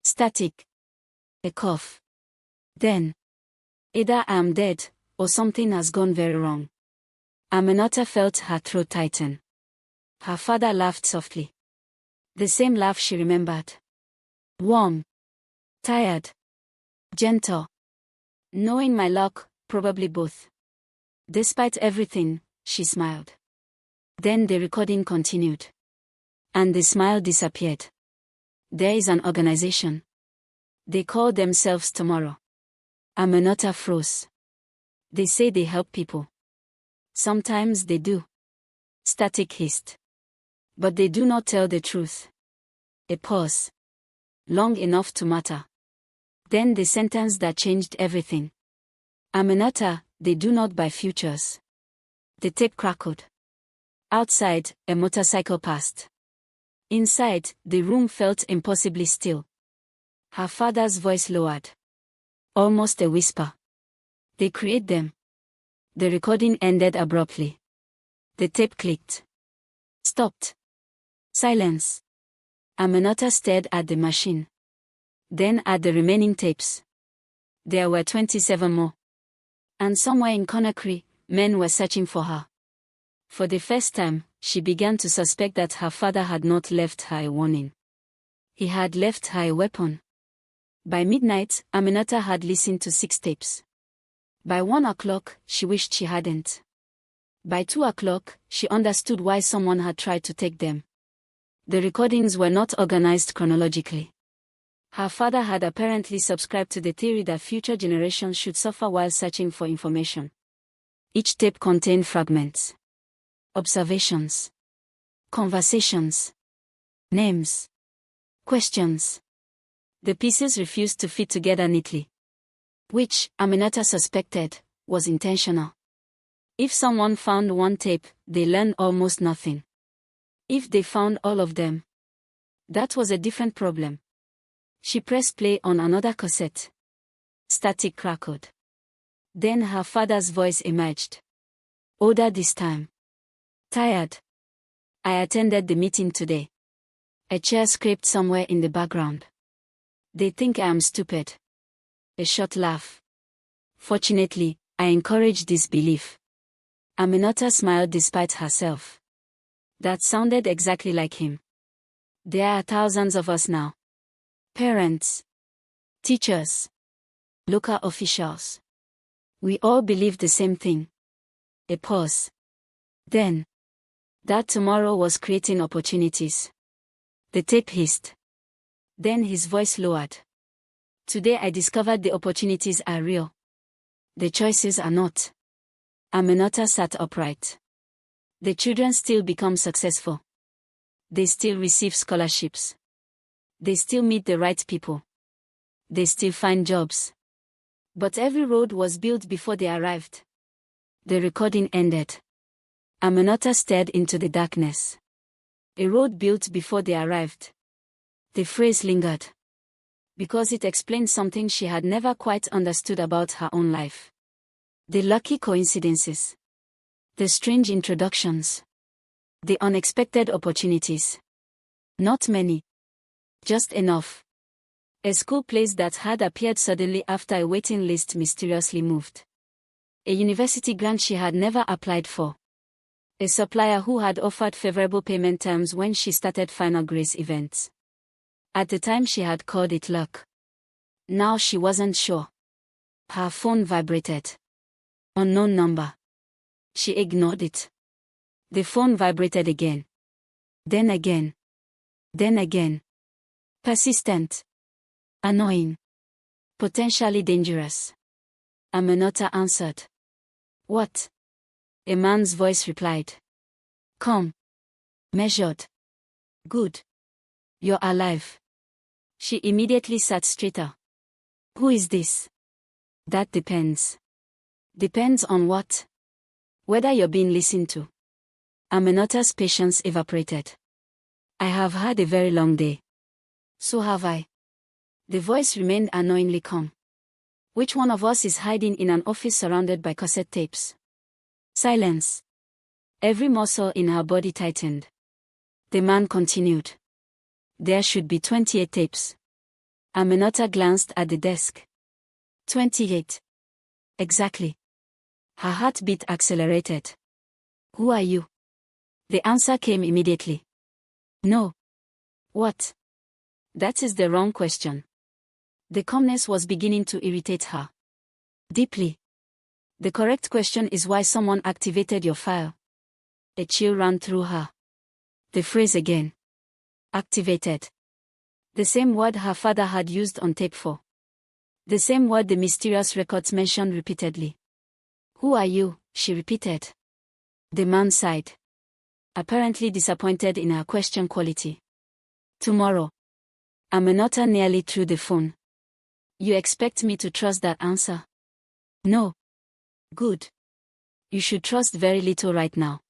Static. A cough. Then. Either I am dead, or something has gone very wrong. Aminata felt her throat tighten. Her father laughed softly. The same laugh she remembered. Warm. Tired. Gentle. Knowing my luck, probably both. Despite everything, she smiled. Then the recording continued. And the smile disappeared. There is an organization. They call themselves Tomorrow. Aminata froze. They say they help people. Sometimes they do. Static hissed. But they do not tell the truth. A pause. Long enough to matter. Then the sentence that changed everything. Aminata, they do not buy futures. The tape crackled. Outside, a motorcycle passed. Inside, the room felt impossibly still. Her father's voice lowered. Almost a whisper. They create them. The recording ended abruptly. The tape clicked. Stopped. Silence. Aminata stared at the machine. Then at the remaining tapes. There were 27 more. And somewhere in Conakry, men were searching for her. For the first time, she began to suspect that her father had not left her a warning. He had left her a weapon. By midnight, Aminata had listened to 6 tapes. By 1 o'clock, she wished she hadn't. By 2 o'clock, she understood why someone had tried to take them. The recordings were not organized chronologically. Her father had apparently subscribed to the theory that future generations should suffer while searching for information. Each tape contained fragments. Observations. Conversations. Names. Questions. The pieces refused to fit together neatly. Which, Aminata suspected, was intentional. If someone found one tape, they learned almost nothing. If they found all of them, that was a different problem. She pressed play on another cassette. Static crackled. Then her father's voice emerged. Older this time. Tired. I attended the meeting today. A chair scraped somewhere in the background. They think I am stupid. A short laugh. Fortunately, I encourage this belief. Aminata smiled despite herself. That sounded exactly like him. There are thousands of us now. Parents, teachers, local officials. We all believed the same thing. A pause. Then, that tomorrow was creating opportunities. The tape hissed. Then his voice lowered. Today I discovered the opportunities are real. The choices are not. Aminata sat upright. The children still become successful. They still receive scholarships. They still meet the right people. They still find jobs. But every road was built before they arrived. The recording ended. Aminata stared into the darkness. A road built before they arrived. The phrase lingered. Because it explained something she had never quite understood about her own life. The lucky coincidences. The strange introductions. The unexpected opportunities. Not many. Just enough. A school place that had appeared suddenly after a waiting list mysteriously moved. A university grant she had never applied for. A supplier who had offered favorable payment terms when she started final grace events. At the time she had called it luck. Now she wasn't sure. Her phone vibrated. Unknown number. She ignored it. The phone vibrated again. Then again. Then again. Persistent. Annoying. Potentially dangerous. Aminata answered. What? A man's voice replied. Calm. Measured. Good. You're alive. She immediately sat straighter. Who is this? That depends. Depends on what? Whether you're being listened to. Aminata's patience evaporated. I have had a very long day. So have I. The voice remained annoyingly calm. Which one of us is hiding in an office surrounded by cassette tapes? Silence. Every muscle in her body tightened. The man continued. There should be 28 tapes. Aminata glanced at the desk. 28. Exactly. Her heartbeat accelerated. Who are you? The answer came immediately. No. What? That is the wrong question. The calmness was beginning to irritate her. Deeply. The correct question is why someone activated your file. A chill ran through her. The phrase again. Activated. The same word her father had used on tape for. The same word the mysterious records mentioned repeatedly. Who are you? She repeated. The man sighed. Apparently disappointed in her question quality. Tomorrow. Aminata nearly threw the phone. You expect me to trust that answer? No. Good. You should trust very little right now.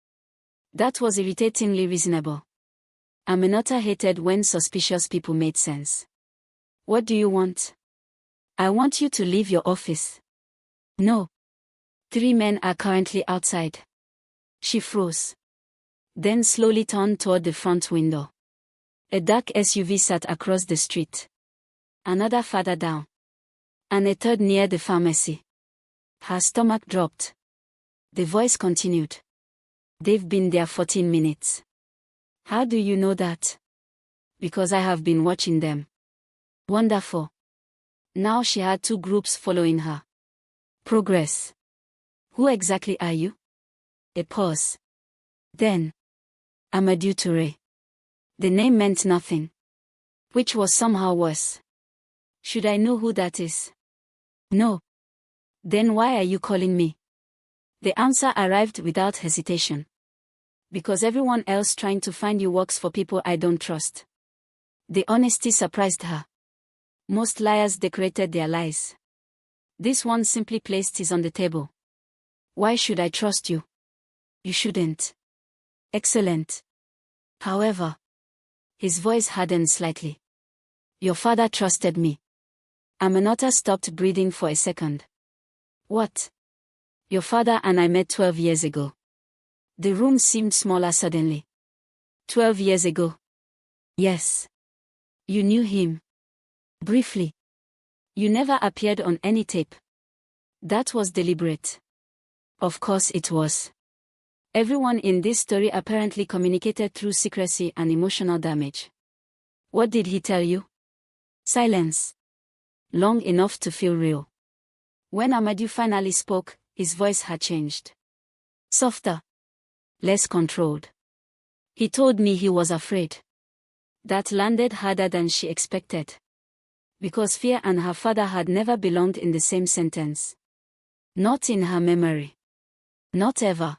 That was irritatingly reasonable. Aminata hated when suspicious people made sense. What do you want? I want you to leave your office. No. 3 men are currently outside. She froze. Then slowly turned toward the front window. A dark SUV sat across the street. Another farther down. And a third near the pharmacy. Her stomach dropped. The voice continued. They've been there 14 minutes. How do you know that? Because I have been watching them. Wonderful. Now she had 2 groups following her. Progress. Who exactly are you? A pause. Then. Amadou Touré. The name meant nothing. Which was somehow worse. Should I know who that is? No. Then why are you calling me? The answer arrived without hesitation. Because everyone else trying to find you works for people I don't trust. The honesty surprised her. Most liars decorated their lies. This one simply placed his on the table. Why should I trust you? You shouldn't. Excellent. However. His voice hardened slightly. Your father trusted me. Aminata stopped breathing for a second. What? Your father and I met 12 years ago. The room seemed smaller suddenly. 12 years ago. Yes. You knew him. Briefly. You never appeared on any tape. That was deliberate. Of course it was. Everyone in this story apparently communicated through secrecy and emotional damage. What did he tell you? Silence. Long enough to feel real. When Amadou finally spoke, his voice had changed. Softer. Less controlled. He told me he was afraid. That landed harder than she expected. Because fear and her father had never belonged in the same sentence. Not in her memory. Not ever.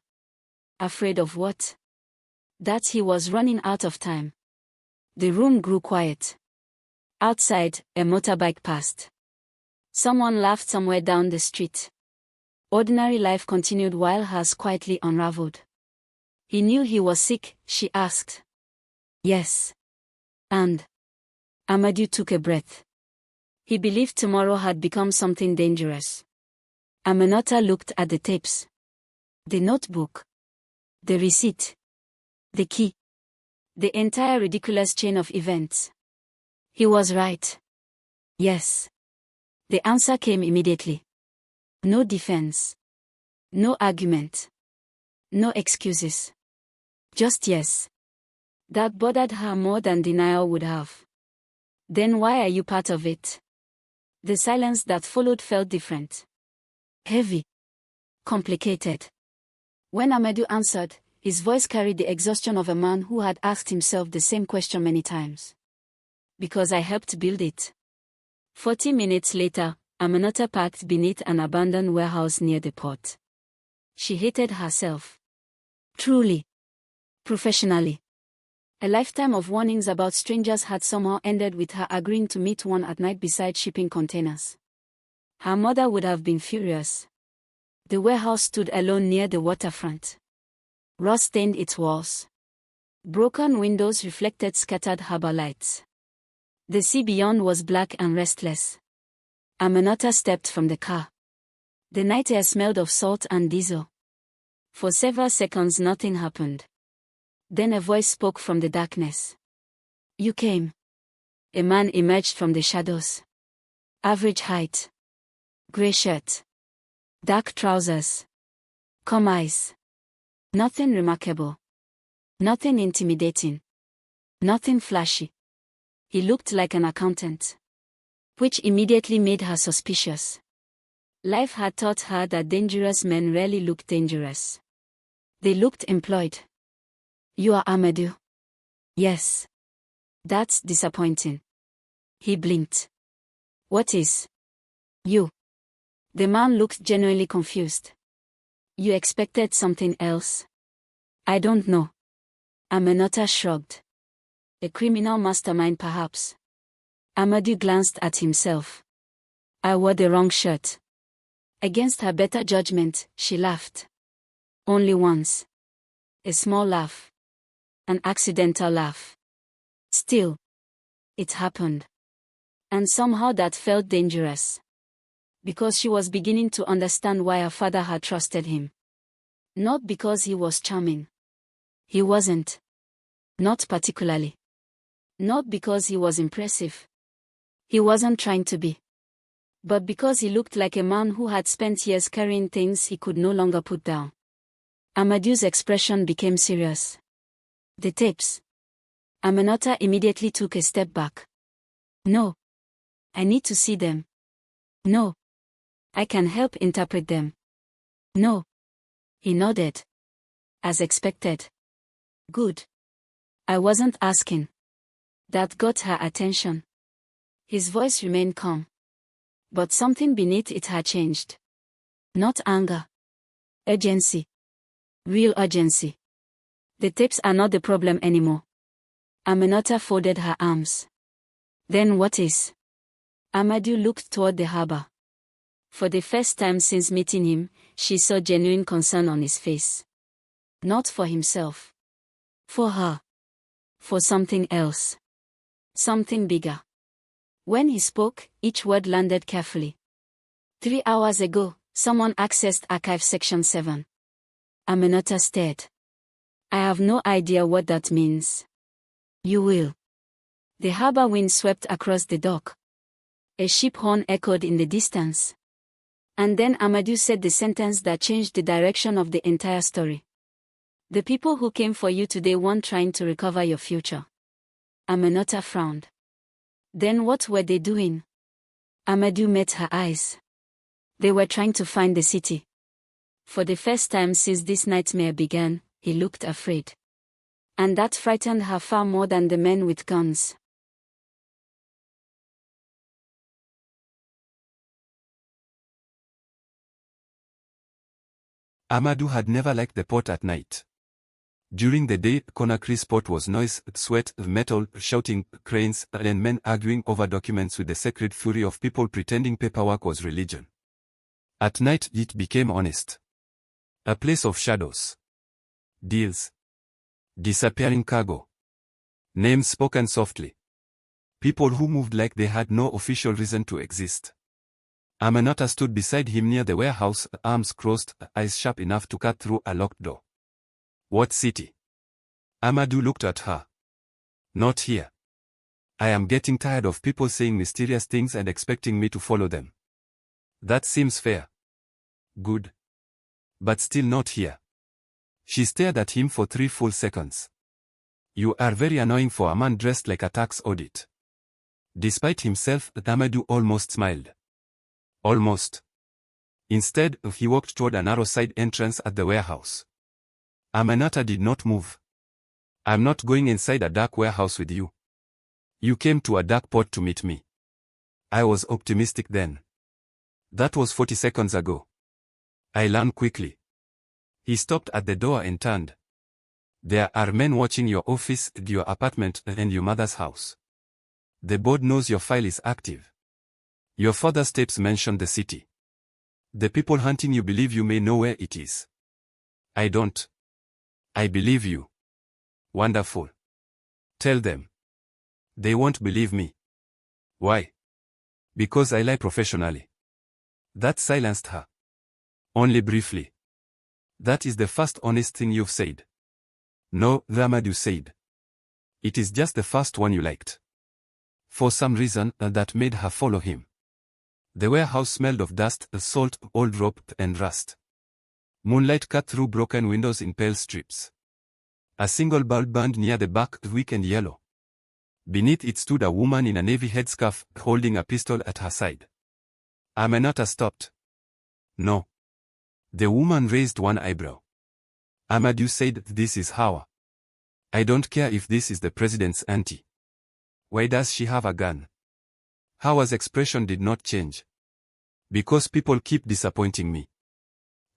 Afraid of what? That he was running out of time. The room grew quiet. Outside, a motorbike passed. Someone laughed somewhere down the street. Ordinary life continued while hers quietly unraveled. He knew he was sick, she asked. Yes. And? Amadou took a breath. He believed tomorrow had become something dangerous. Aminata looked at the tapes. The notebook. The receipt. The key. The entire ridiculous chain of events. He was right. Yes. The answer came immediately. No defense. No argument. No excuses. Just yes. That bothered her more than denial would have. Then why are you part of it? The silence that followed felt different. Heavy. Complicated. When Amadou answered, his voice carried the exhaustion of a man who had asked himself the same question many times. Because I helped build it. 40 minutes later, Aminata parked beneath an abandoned warehouse near the port. She hated herself. Truly. Professionally. A lifetime of warnings about strangers had somehow ended with her agreeing to meet one at night beside shipping containers. Her mother would have been furious. The warehouse stood alone near the waterfront. Rust stained its walls. Broken windows reflected scattered harbor lights. The sea beyond was black and restless. Aminata stepped from the car. The night air smelled of salt and diesel. For several seconds nothing happened. Then a voice spoke from the darkness. You came. A man emerged from the shadows. Average height. Grey shirt. Dark trousers. Calm eyes. Nothing remarkable. Nothing intimidating. Nothing flashy. He looked like an accountant. Which immediately made her suspicious. Life had taught her that dangerous men rarely looked dangerous. They looked employed. You are Amadou? Yes. That's disappointing. He blinked. What is? You. The man looked genuinely confused. You expected something else? I don't know. Aminata shrugged. A criminal mastermind perhaps. Amadou glanced at himself. I wore the wrong shirt. Against her better judgment, she laughed. Only once. A small laugh. An accidental laugh. Still. It happened. And somehow that felt dangerous. Because she was beginning to understand why her father had trusted him. Not because he was charming. He wasn't. Not particularly. Not because he was impressive. He wasn't trying to be. But because he looked like a man who had spent years carrying things he could no longer put down. Amadou's expression became serious. The tapes. Aminata immediately took a step back. No. I need to see them. No. I can help interpret them. No. He nodded. As expected. Good. I wasn't asking. That got her attention. His voice remained calm. But something beneath it had changed. Not anger. Urgency. Real urgency. The tapes are not the problem anymore. Aminata folded her arms. Then what is? Amadou looked toward the harbor. For the first time since meeting him, she saw genuine concern on his face. Not for himself. For her. For something else. Something bigger. When he spoke, each word landed carefully. 3 hours ago, someone accessed Archive Section 7. Aminata stared. I have no idea what that means. You will. The harbor wind swept across the dock. A ship horn echoed in the distance. And then Amadou said the sentence that changed the direction of the entire story. The people who came for you today weren't trying to recover your future. Aminata frowned. Then what were they doing? Amadou met her eyes. They were trying to find the city. For the first time since this nightmare began, he looked afraid. And that frightened her far more than the men with guns. Amadou had never liked the port at night. During the day, Conakry's port was noise, sweat, metal, shouting, cranes, and men arguing over documents with the sacred fury of people pretending paperwork was religion. At night, it became honest. A place of shadows. Deals. Disappearing cargo. Names spoken softly. People who moved like they had no official reason to exist. Aminata stood beside him near the warehouse, arms crossed, eyes sharp enough to cut through a locked door. What city? Amadou looked at her. Not here. I am getting tired of people saying mysterious things and expecting me to follow them. That seems fair. Good. But still not here. She stared at him for 3 full seconds. You are very annoying for a man dressed like a tax audit. Despite himself, Amadou almost smiled. Almost. Instead, he walked toward a narrow side entrance at the warehouse. Aminata did not move. I'm not going inside a dark warehouse with you. You came to a dark port to meet me. I was optimistic then. That was 40 seconds ago. I learned quickly. He stopped at the door and turned. There are men watching your office, your apartment, and your mother's house. The board knows your file is active. Your father's tapes mention the city. The people hunting you believe you may know where it is. I don't. I believe you. Wonderful. Tell them. They won't believe me. Why? Because I lie professionally. That silenced her. Only briefly. That is the first honest thing you've said. No, Amadou said. It is just the first one you liked. For some reason, that made her follow him. The warehouse smelled of dust, salt, old rope, and rust. Moonlight cut through broken windows in pale strips. A single bulb burned near the back, weak and yellow. Beneath it stood a woman in a navy headscarf, holding a pistol at her side. Aminata stopped. No. The woman raised one eyebrow. Amadou said, this is Hawa. I don't care if this is the president's auntie. Why does she have a gun? Hawa's expression did not change. Because people keep disappointing me.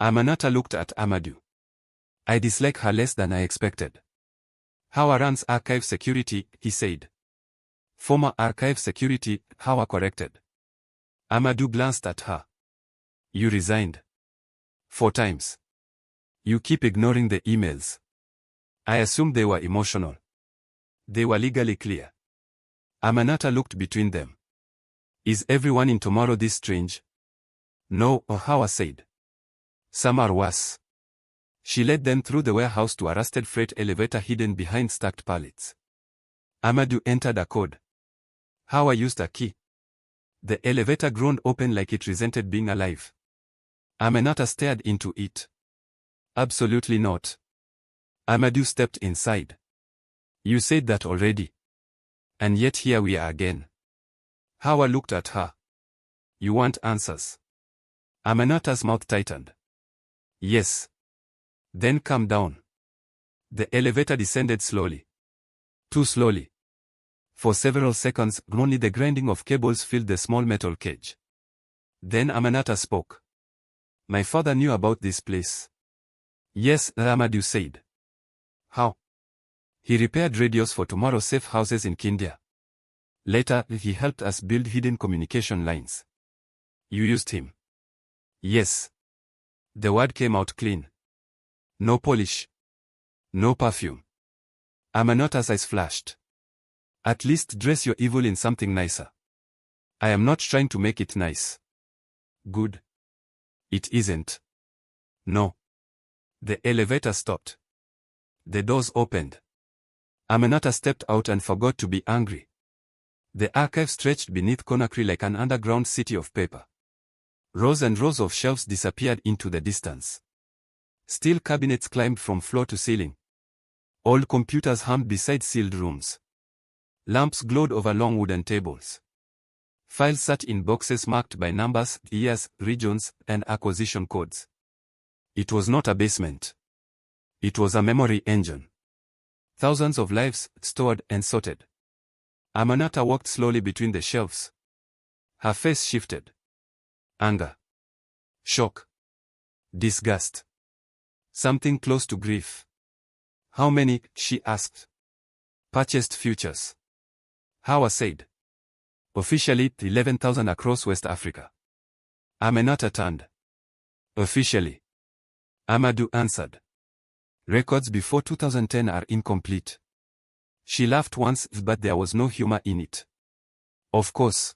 Aminata looked at Amadou. I dislike her less than I expected. Hawa runs archive security, he said. Former archive security, Hawa corrected. Amadou glanced at her. You resigned. 4 times. You keep ignoring the emails. I assumed they were emotional. They were legally clear. Aminata looked between them. Is everyone in tomorrow this strange? No, Hawa said. Some are worse. She led them through the warehouse to a rusted freight elevator hidden behind stacked pallets. Amadou entered a code. Hawa used a key. The elevator groaned open like it resented being alive. Aminata stared into it. Absolutely not. Amadou stepped inside. You said that already. And yet here we are again. Hawa looked at her. You want answers? Aminata's mouth tightened. Yes. Then calm down. The elevator descended slowly. Too slowly. For several seconds, only the grinding of cables filled the small metal cage. Then Aminata spoke. My father knew about this place. Yes, Amadou said. How? He repaired radios for tomorrow's safe houses in Guinea. Later, he helped us build hidden communication lines. You used him. Yes. The word came out clean. No polish. No perfume. Aminata's eyes flashed. At least dress your evil in something nicer. I am not trying to make it nice. Good. It isn't. No. The elevator stopped. The doors opened. Aminata stepped out and forgot to be angry. The archive stretched beneath Conakry like an underground city of paper. Rows and rows of shelves disappeared into the distance. Steel cabinets climbed from floor to ceiling. Old computers hummed beside sealed rooms. Lamps glowed over long wooden tables. Files sat in boxes marked by numbers, years, regions, and acquisition codes. It was not a basement. It was a memory engine. Thousands of lives, stored and sorted. Aminata walked slowly between the shelves. Her face shifted. Anger. Shock. Disgust. Something close to grief. How many, she asked. Purchased futures. Hawa said. Officially, 11,000 across West Africa. Aminata turned. Officially. Amadou answered. Records before 2010 are incomplete. She laughed once, but there was no humor in it. Of course.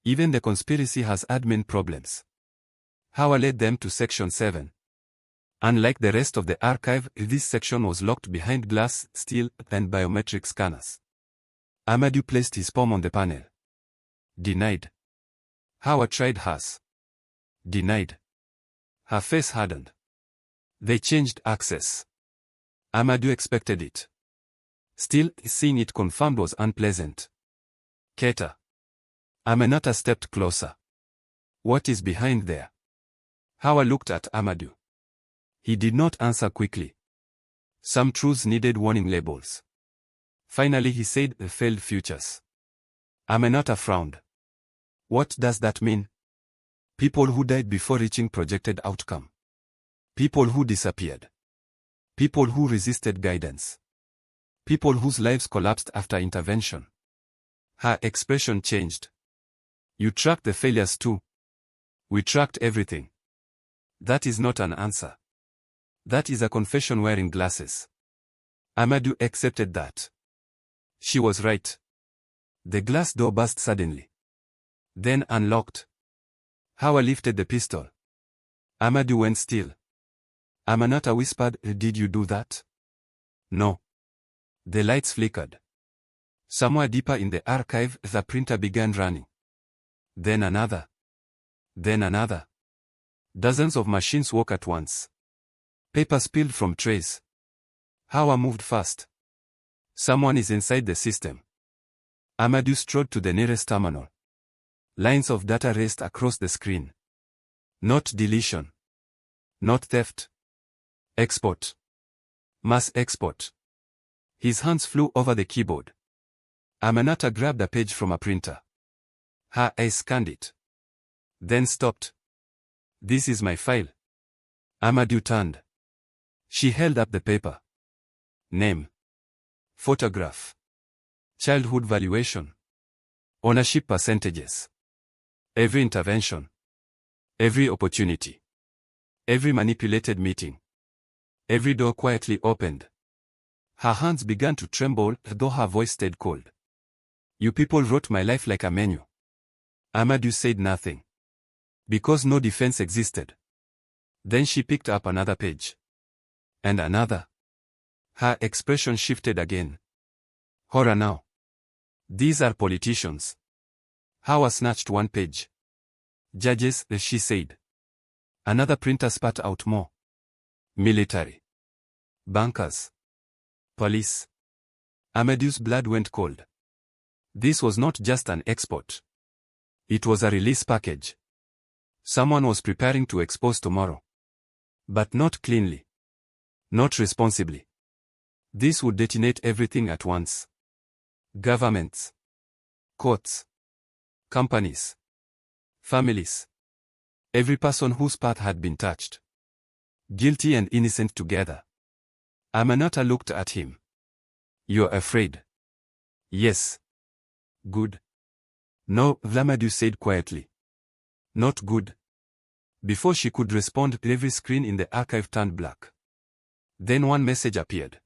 Even the conspiracy has admin problems. Hawa led them to Section 7. Unlike the rest of the archive, this section was locked behind glass, steel, and biometric scanners. Amadou placed his palm on the panel. Denied. Hawa tried hers. Denied. Her face hardened. They changed access. Amadou expected it. Still, seeing it confirmed was unpleasant. Keta. Aminata stepped closer. What is behind there? Hawa looked at Amadou. He did not answer quickly. Some truths needed warning labels. Finally he said, failed futures. Aminata frowned. What does that mean? People who died before reaching projected outcome. People who disappeared. People who resisted guidance. People whose lives collapsed after intervention. Her expression changed. You tracked the failures too. We tracked everything. That is not an answer. That is a confession wearing glasses. Amadou accepted that. She was right. The glass door burst suddenly. Then unlocked. Hawa lifted the pistol. Amadou went still. Aminata whispered, did you do that? No. The lights flickered. Somewhere deeper in the archive, the printer began running. Then another. Then another. Dozens of machines work at once. Paper spilled from trays. Hawa moved fast. Someone is inside the system. Amadou strode to the nearest terminal. Lines of data raced across the screen. Not deletion. Not theft. Export. Mass export. His hands flew over the keyboard. Aminata grabbed a page from a printer. Her eyes scanned it. Then stopped. This is my file. Amadou turned. She held up the paper. Name. Photograph. Childhood valuation. Ownership percentages. Every intervention. Every opportunity. Every manipulated meeting. Every door quietly opened. Her hands began to tremble, though her voice stayed cold. You people wrote my life like a menu. Amadou said nothing. Because no defense existed. Then she picked up another page. And another. Her expression shifted again. Horror now. These are politicians. Hawa snatched one page. Judges, she said. Another printer spat out more. Military. Bankers. Police. Amadou's blood went cold. This was not just an export. It was a release package. Someone was preparing to expose tomorrow. But not cleanly. Not responsibly. This would detonate everything at once. Governments. Courts. Companies. Families. Every person whose path had been touched. Guilty and innocent together. Aminata looked at him. You're afraid? Yes. Good. No, Amadou said quietly. Not good. Before she could respond, every screen in the archive turned black. Then one message appeared.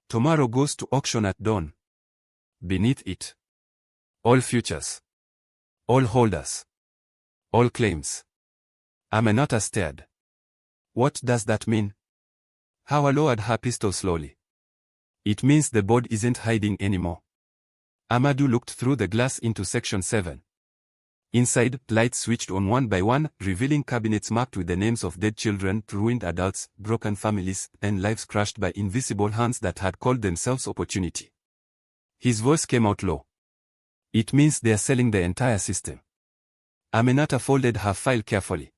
Tomorrow goes to auction at dawn. Beneath it. All futures. All holders. All claims. Aminata stared. What does that mean? Hawa lowered her pistol slowly. It means the board isn't hiding anymore. Amadou looked through the glass into Section 7. Inside, lights switched on one by one, revealing cabinets marked with the names of dead children, ruined adults, broken families, and lives crushed by invisible hands that had called themselves opportunity. His voice came out low. It means they're selling the entire system. Aminata folded her file carefully.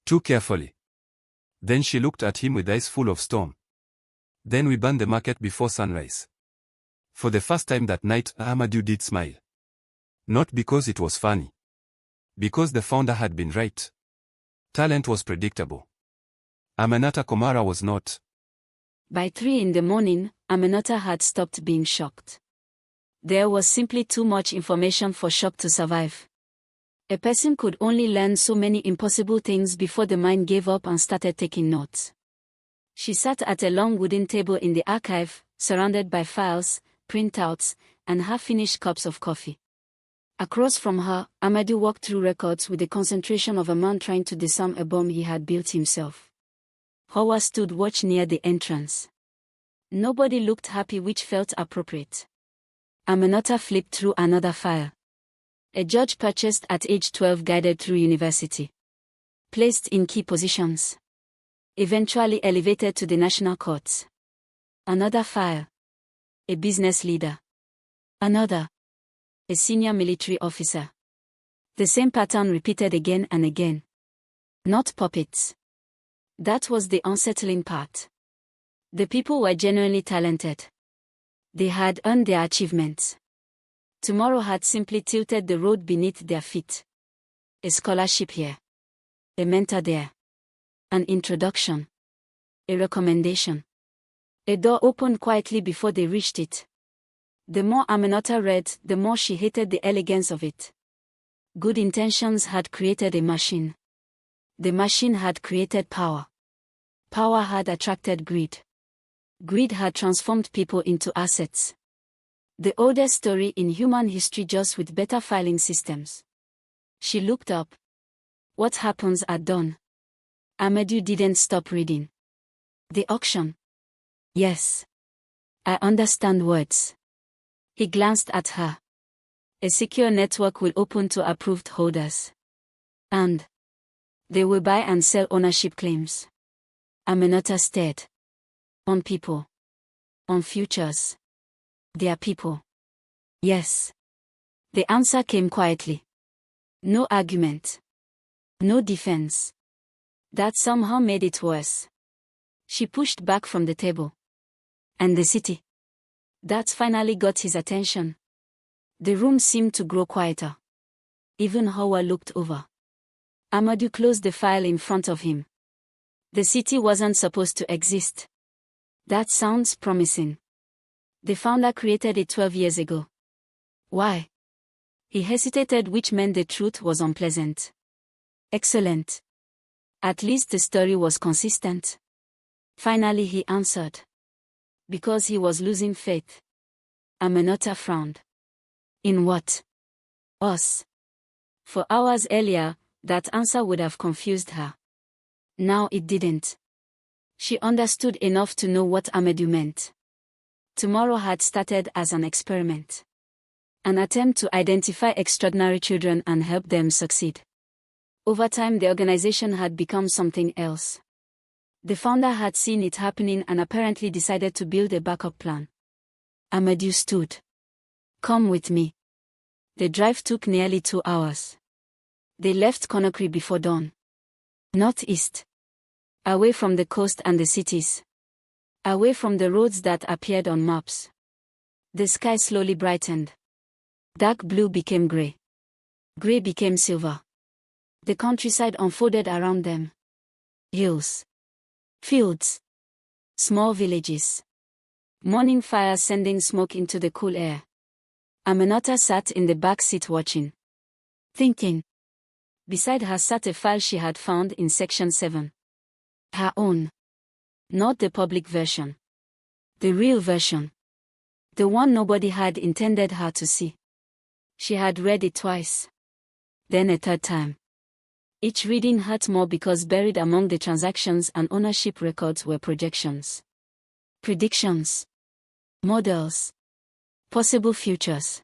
Too carefully. Then she looked at him with eyes full of storm. Then we burn the market before sunrise. For the first time that night, Amadou did smile. Not because it was funny. Because the founder had been right. Talent was predictable. Aminata Camara was not. By 3 in the morning, Aminata had stopped being shocked. There was simply too much information for shock to survive. A person could only learn so many impossible things before the mind gave up and started taking notes. She sat at a long wooden table in the archive, surrounded by files, printouts, and half-finished cups of coffee. Across from her, Amadou walked through records with the concentration of a man trying to disarm a bomb he had built himself. Howard stood watch near the entrance. Nobody looked happy, which felt appropriate. Aminata flipped through another file. A judge purchased at age 12 guided through university. Placed in key positions. Eventually elevated to the national courts. Another file. A business leader. Another. A senior military officer. The same pattern repeated again and again. Not puppets. That was the unsettling part. The people were genuinely talented. They had earned their achievements. Tomorrow had simply tilted the road beneath their feet. A scholarship here. A mentor there. An introduction. A recommendation. A door opened quietly before they reached it. The more Aminata read, the more she hated the elegance of it. Good intentions had created a machine. The machine had created power. Power had attracted greed. Greed had transformed people into assets. The oldest story in human history, just with better filing systems. She looked up. What happens at dawn? Amadou didn't stop reading. The auction. Yes. I understand words. He glanced at her. A secure network will open to approved holders. And they will buy and sell ownership claims. Aminata stared. On people. On futures. Their people. Yes. The answer came quietly. No argument. No defense. That somehow made it worse. She pushed back from the table. And the city. That finally got his attention. The room seemed to grow quieter. Even Howard looked over. Amadou closed the file in front of him. The city wasn't supposed to exist. That sounds promising. The founder created it 12 years ago. Why? He hesitated, which meant the truth was unpleasant. Excellent. At least the story was consistent. Finally he answered. Because he was losing faith. Aminata frowned. In what? Us. For hours earlier, that answer would have confused her. Now it didn't. She understood enough to know what Amadou meant. Tomorrow had started as an experiment. An attempt to identify extraordinary children and help them succeed. Over time, the organization had become something else. The founder had seen it happening and apparently decided to build a backup plan. Amadou stood. Come with me. The drive took nearly 2 hours. They left Conakry before dawn. Northeast. Away from the coast and the cities. Away from the roads that appeared on maps. The sky slowly brightened. Dark blue became gray. Gray became silver. The countryside unfolded around them. Hills. Fields. Small villages. Morning fires sending smoke into the cool air. Aminata sat in the back seat watching. Thinking. Beside her sat a file she had found in section 7. Her own. Not the public version. The real version. The one nobody had intended her to see. She had read it twice. Then a third time. Each reading hurt more because buried among the transactions and ownership records were projections. Predictions. Models. Possible futures.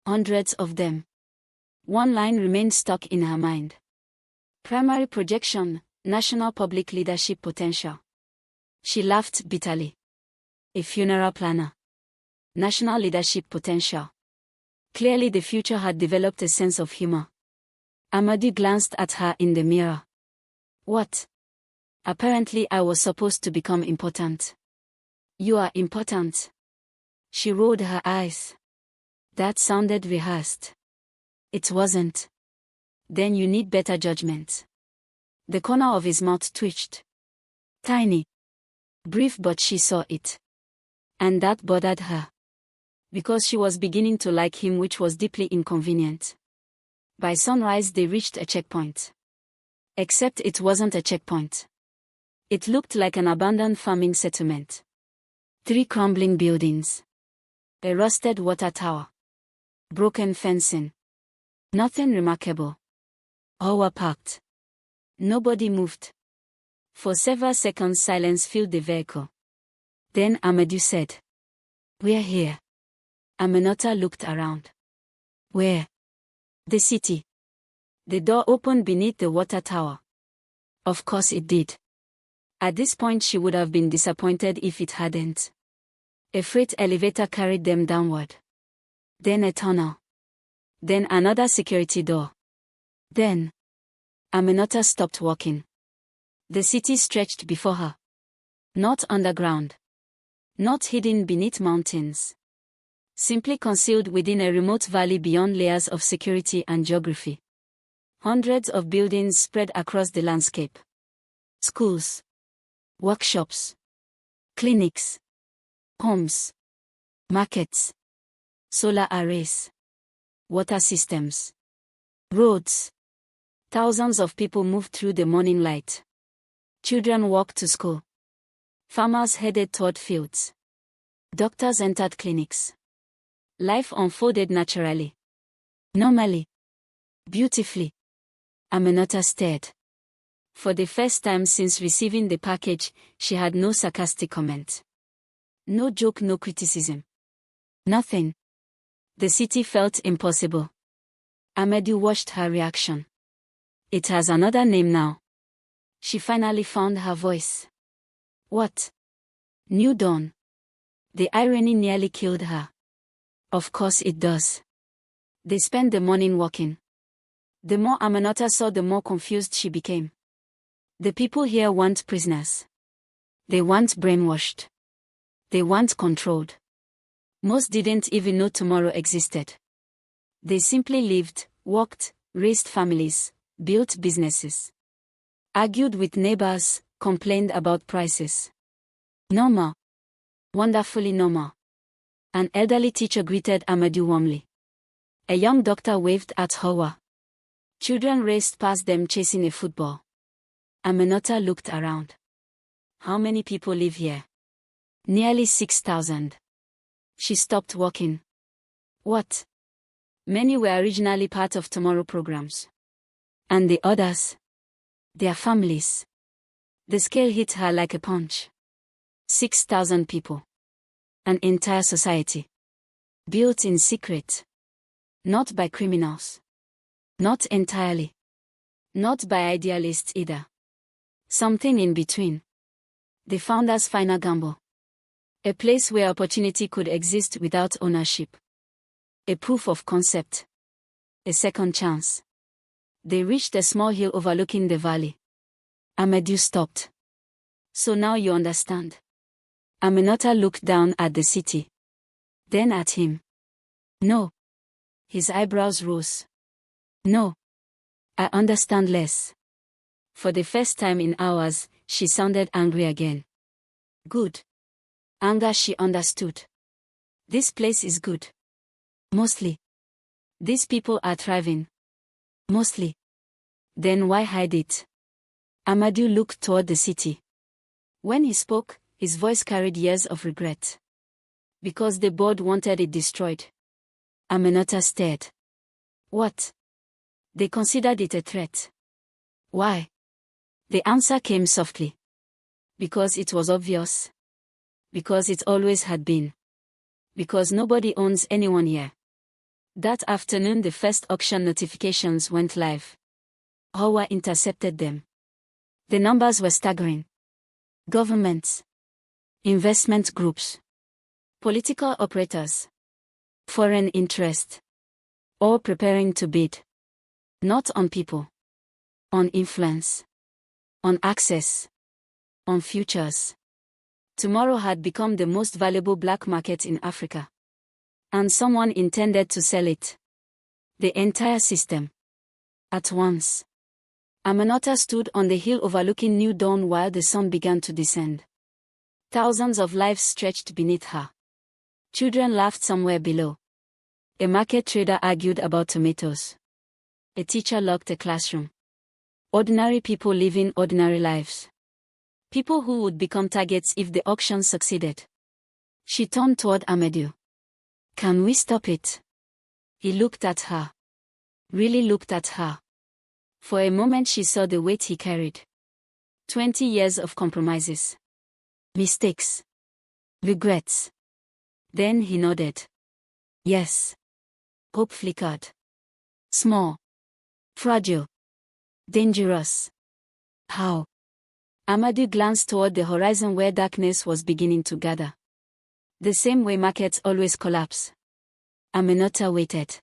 Hundreds of them. One line remained stuck in her mind. Primary projection, national public leadership potential. She laughed bitterly. A funeral planner. National leadership potential. Clearly the future had developed a sense of humor. Amadou glanced at her in the mirror. What? Apparently I was supposed to become important. You are important. She rolled her eyes. That sounded rehearsed. It wasn't. Then you need better judgment. The corner of his mouth twitched. Tiny. Brief, but she saw it. And that bothered her. Because she was beginning to like him, which was deeply inconvenient. By sunrise they reached a checkpoint. Except it wasn't a checkpoint. It looked like an abandoned farming settlement. 3 crumbling buildings. A rusted water tower. Broken fencing. Nothing remarkable. All were parked. Nobody moved. For several seconds silence filled the vehicle. Then Amadou said, "We're here." Aminata looked around. Where? The city. The door opened beneath the water tower. Of course it did. At this point she would have been disappointed if it hadn't. A freight elevator carried them downward. Then a tunnel. Then another security door. Then Aminata stopped walking. The city stretched before her. Not underground. Not hidden beneath mountains. Simply concealed within a remote valley beyond layers of security and geography. Hundreds of buildings spread across the landscape. Schools. Workshops. Clinics. Homes. Markets. Solar arrays. Water systems. Roads. Thousands of people moved through the morning light. Children walked to school. Farmers headed toward fields. Doctors entered clinics. Life unfolded naturally. Normally. Beautifully. Aminata stared. For the first time since receiving the package, she had no sarcastic comment. No joke, no criticism. Nothing. The city felt impossible. Amadou watched her reaction. It has another name now. She finally found her voice. What? New Dawn. The irony nearly killed her. Of course it does. They spent the morning walking. The more Aminata saw, the more confused she became. The people here weren't prisoners. They weren't brainwashed. They weren't controlled. Most didn't even know tomorrow existed. They simply lived, worked, raised families, built businesses. Argued with neighbors, complained about prices. Normal. Wonderfully normal. An elderly teacher greeted Amadou warmly. A young doctor waved at Hawa. Children raced past them chasing a football. Aminata looked around. How many people live here? Nearly 6,000. She stopped walking. What? Many were originally part of tomorrow programs. And the others? Their families. The scale hit her like a punch. 6,000 people. An entire society. Built in secret. Not by criminals. Not entirely. Not by idealists either. Something in between. The founder's final gamble. A place where opportunity could exist without ownership. A proof of concept. A second chance. They reached a small hill overlooking the valley. Amadou stopped. So now you understand. Aminata looked down at the city. Then at him. No. His eyebrows rose. No. I understand less. For the first time in hours, she sounded angry again. Good. Anger she understood. This place is good. Mostly. These people are thriving. Mostly. Then why hide it? Amadou looked toward the city. When he spoke, his voice carried years of regret. Because the board wanted it destroyed. Aminata stared. What? They considered it a threat. Why? The answer came softly. Because it was obvious. Because it always had been. Because nobody owns anyone here. That afternoon the first auction notifications went live. Hawa intercepted them. The numbers were staggering. Governments. Investment groups. Political operators. Foreign interest. All preparing to bid. Not on people. On influence. On access. On futures. Tomorrow had become the most valuable black market in Africa. And someone intended to sell it. The entire system. At once. Aminata stood on the hill overlooking New Dawn while the sun began to descend. Thousands of lives stretched beneath her. Children laughed somewhere below. A market trader argued about tomatoes. A teacher locked a classroom. Ordinary people living ordinary lives. People who would become targets if the auction succeeded. She turned toward Amadou. Can we stop it? He looked at her. Really looked at her. For a moment she saw the weight he carried. 20 years of compromises. Mistakes. Regrets. Then he nodded. Yes. Hope flickered. Small. Fragile. Dangerous. How? Amadou glanced toward the horizon where darkness was beginning to gather. The same way markets always collapse. Aminata waited.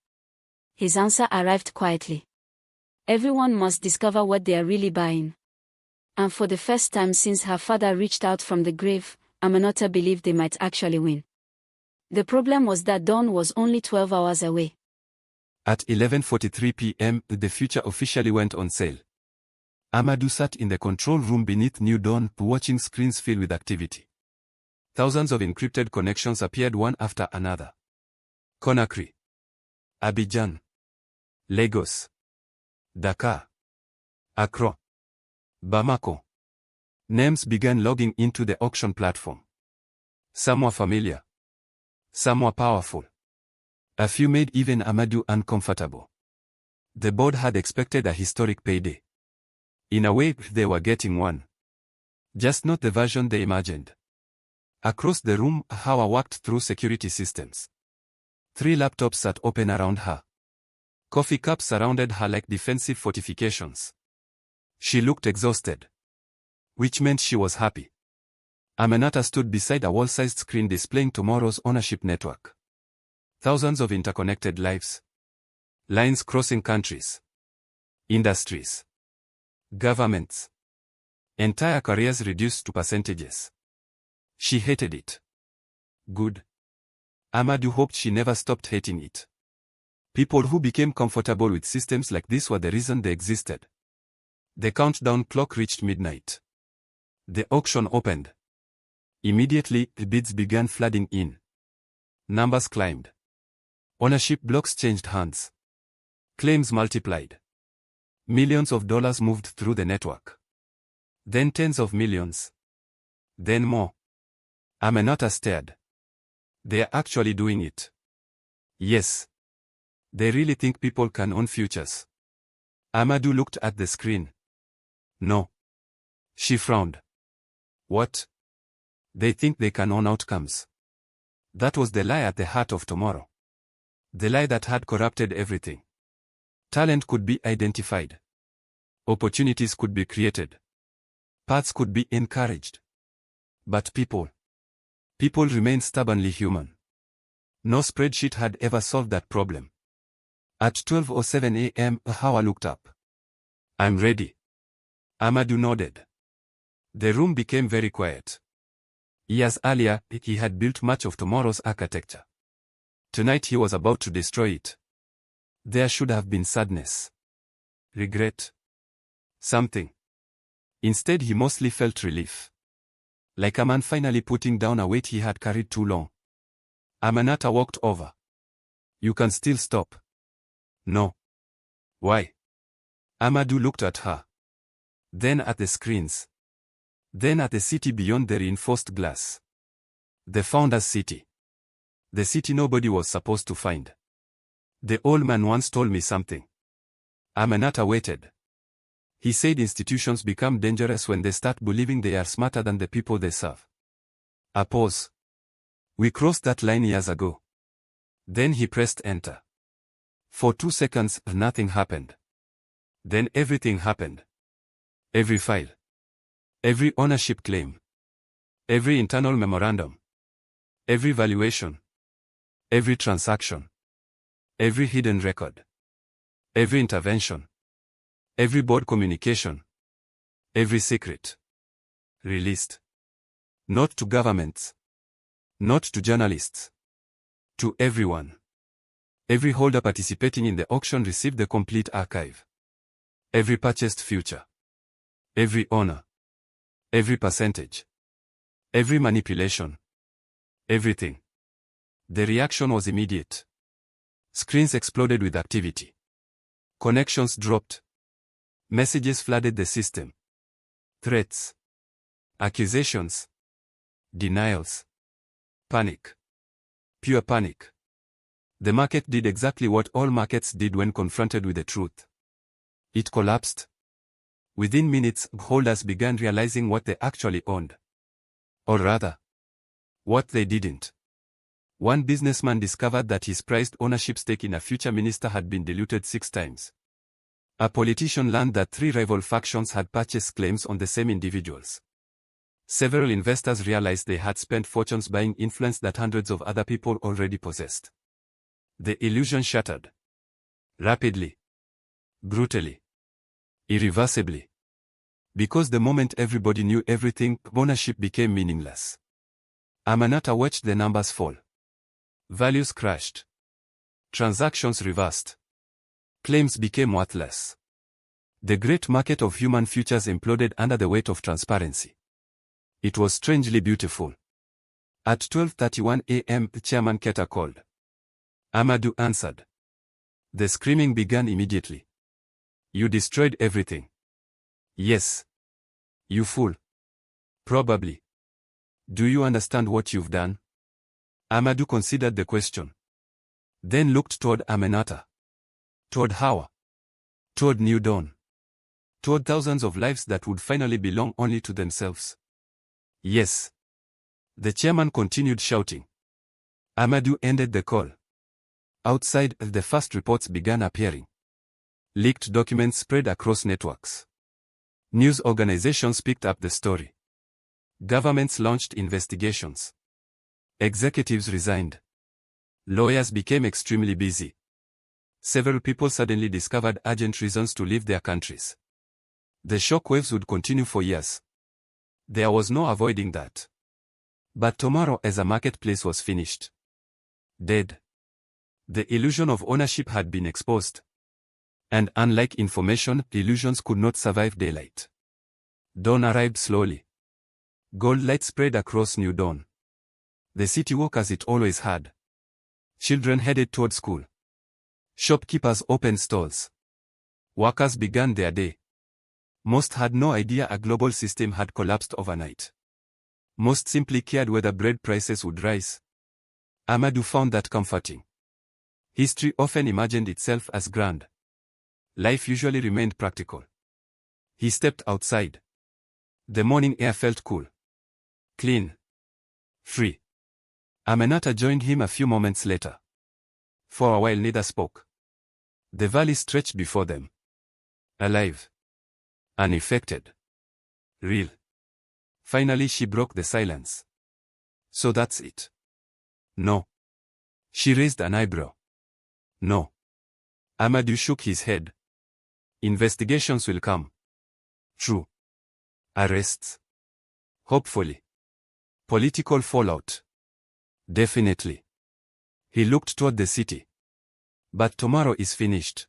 His answer arrived quietly. Everyone must discover what they are really buying. And for the first time since her father reached out from the grave, Aminata believed they might actually win. The problem was that dawn was only 12 hours away. At 11:43 p.m., the future officially went on sale. Amadou sat in the control room beneath New Dawn, watching screens fill with activity. Thousands of encrypted connections appeared one after another. Conakry, Abidjan, Lagos, Dakar, Accra, Bamako. Names began logging into the auction platform. Some were familiar. Some were powerful. A few made even Amadou uncomfortable. The board had expected a historic payday. In a way, they were getting one. Just not the version they imagined. Across the room, Hawa walked through security systems. 3 laptops sat open around her. Coffee cups surrounded her like defensive fortifications. She looked exhausted. Which meant she was happy. Aminata stood beside a wall-sized screen displaying tomorrow's ownership network. Thousands of interconnected lives. Lines crossing countries. Industries. Governments. Entire careers reduced to percentages. She hated it. Good. Amadou hoped she never stopped hating it. People who became comfortable with systems like this were the reason they existed. The countdown clock reached midnight. The auction opened. Immediately, the bids began flooding in. Numbers climbed. Ownership blocks changed hands. Claims multiplied. Millions of dollars moved through the network. Then tens of millions. Then more. Aminata stared. They are actually doing it. Yes. They really think people can own futures. Amadou looked at the screen. No. She frowned. What? They think they can own outcomes. That was the lie at the heart of tomorrow. The lie that had corrupted everything. Talent could be identified. Opportunities could be created. Paths could be encouraged. But people remain stubbornly human. No spreadsheet had ever solved that problem. At 12:07 a.m., Hawa looked up. I'm ready. Amadou nodded. The room became very quiet. Years earlier, he had built much of tomorrow's architecture. Tonight he was about to destroy it. There should have been sadness. Regret. Something. Instead he mostly felt relief. Like a man finally putting down a weight he had carried too long. Aminata walked over. You can still stop. No. Why? Amadou looked at her. Then at the screens. Then at the city beyond the reinforced glass. The founder's city. The city nobody was supposed to find. The old man once told me something. Aminata waited. He said institutions become dangerous when they start believing they are smarter than the people they serve. A pause. We crossed that line years ago. Then he pressed enter. For 2 seconds, nothing happened. Then everything happened. Every file. Every ownership claim. Every internal memorandum. Every valuation. Every transaction. Every hidden record. Every intervention. Every board communication. Every secret. Released. Not to governments. Not to journalists. To everyone. Every holder participating in the auction received the complete archive. Every purchased future. Every owner. Every percentage. Every manipulation. Everything. The reaction was immediate. Screens exploded with activity. Connections dropped. Messages flooded the system. Threats. Accusations. Denials. Panic. Pure panic. The market did exactly what all markets did when confronted with the truth. It collapsed. Within minutes, holders began realizing what they actually owned. Or rather, what they didn't. One businessman discovered that his prized ownership stake in a future minister had been diluted 6 times. A politician learned that 3 rival factions had purchased claims on the same individuals. Several investors realized they had spent fortunes buying influence that hundreds of other people already possessed. The illusion shattered. Rapidly. Brutally. Irreversibly. Because the moment everybody knew everything, ownership became meaningless. Aminata watched the numbers fall. Values crashed. Transactions reversed. Claims became worthless. The great market of human futures imploded under the weight of transparency. It was strangely beautiful. At 12:31 a.m., the chairman Keta called. Amadou answered. The screaming began immediately. You destroyed everything. Yes. You fool. Probably. Do you understand what you've done? Amadou considered the question. Then looked toward Aminata. Toward Hawa. Toward New Dawn. Toward thousands of lives that would finally belong only to themselves. Yes. The chairman continued shouting. Amadou ended the call. Outside, the first reports began appearing. Leaked documents spread across networks. News organizations picked up the story. Governments launched investigations. Executives resigned. Lawyers became extremely busy. Several people suddenly discovered urgent reasons to leave their countries. The shockwaves would continue for years. There was no avoiding that. But tomorrow as a marketplace was finished. Dead. The illusion of ownership had been exposed. And unlike information, illusions could not survive daylight. Dawn arrived slowly. Gold light spread across New Dawn. The city woke as it always had. Children headed toward school. Shopkeepers opened stores. Workers began their day. Most had no idea a global system had collapsed overnight. Most simply cared whether bread prices would rise. Amadou found that comforting. History often imagined itself as grand. Life usually remained practical. He stepped outside. The morning air felt cool. Clean. Free. Aminata joined him a few moments later. For a while neither spoke. The valley stretched before them. Alive. Unaffected. Real. Finally she broke the silence. So that's it. No. She raised an eyebrow. No. Amadou shook his head. Investigations will come. True. Arrests. Hopefully. Political fallout. Definitely. He looked toward the city. But tomorrow is finished.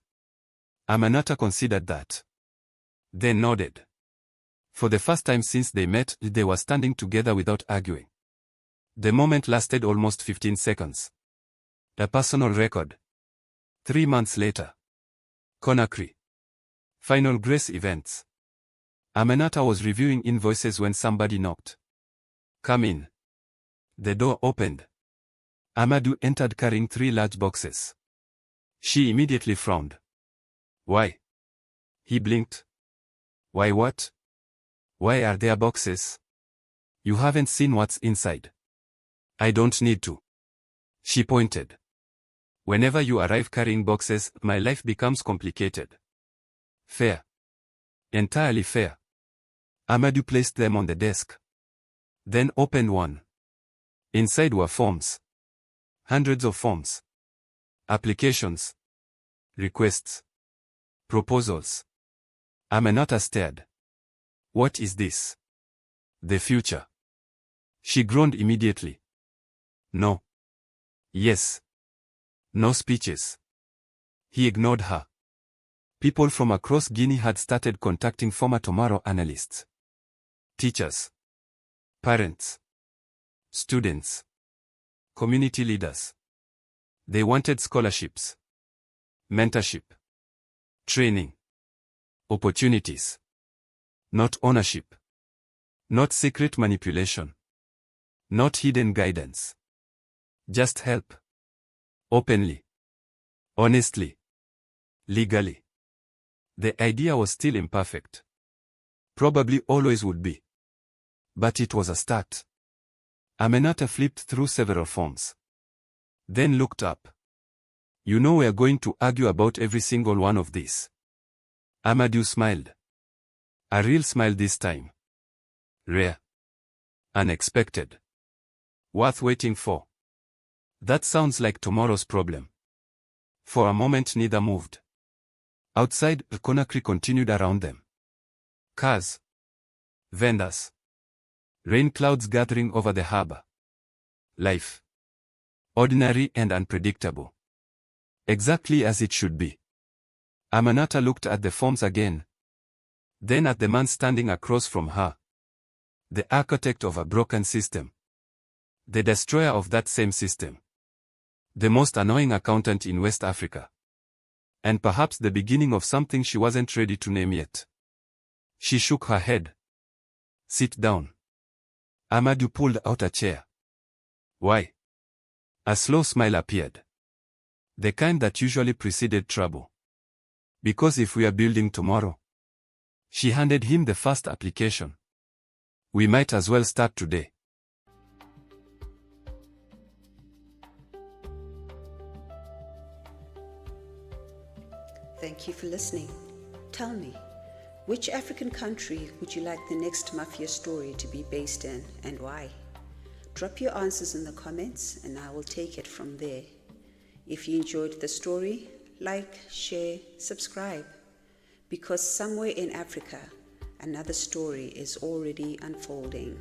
Aminata considered that. Then nodded. For the first time since they met, they were standing together without arguing. The moment lasted almost 15 seconds. A personal record. 3 months later. Conakry. Final grace events. Aminata was reviewing invoices when somebody knocked. Come in. The door opened. Amadou entered carrying 3 large boxes. She immediately frowned. Why? He blinked. Why what? Why are there boxes? You haven't seen what's inside. I don't need to. She pointed. Whenever you arrive carrying boxes, my life becomes complicated. Fair. Entirely fair. Amadou placed them on the desk. Then opened one. Inside were forms. Hundreds of forms. Applications. Requests. Proposals. Aminata stared. What is this? The future. She groaned immediately. No. Yes. No speeches. He ignored her. People from across Guinea had started contacting former Tomorrow analysts. Teachers. Parents. Students. Community leaders. They wanted scholarships. Mentorship. Training. Opportunities. Not ownership. Not secret manipulation. Not hidden guidance. Just help. Openly. Honestly. Legally. The idea was still imperfect. Probably always would be. But it was a start. Aminata flipped through several forms. Then looked up. You know we're going to argue about every single one of these. Amadou smiled. A real smile this time. Rare. Unexpected. Worth waiting for. That sounds like tomorrow's problem. For a moment neither moved. Outside, the Conakry continued around them. Cars. Vendors. Rain clouds gathering over the harbor. Life. Ordinary and unpredictable. Exactly as it should be. Aminata looked at the forms again. Then at the man standing across from her. The architect of a broken system. The destroyer of that same system. The most annoying accountant in West Africa. And perhaps the beginning of something she wasn't ready to name yet. She shook her head. Sit down. Amadou pulled out a chair. Why? A slow smile appeared. The kind that usually preceded trouble. Because if we are building tomorrow. She handed him the first application. We might as well start today. Thank you for listening. Tell me, which African country would you like the next Mafia story to be based in and why? Drop your answers in the comments and I will take it from there. If you enjoyed the story, like, share, subscribe. Because somewhere in Africa, another story is already unfolding.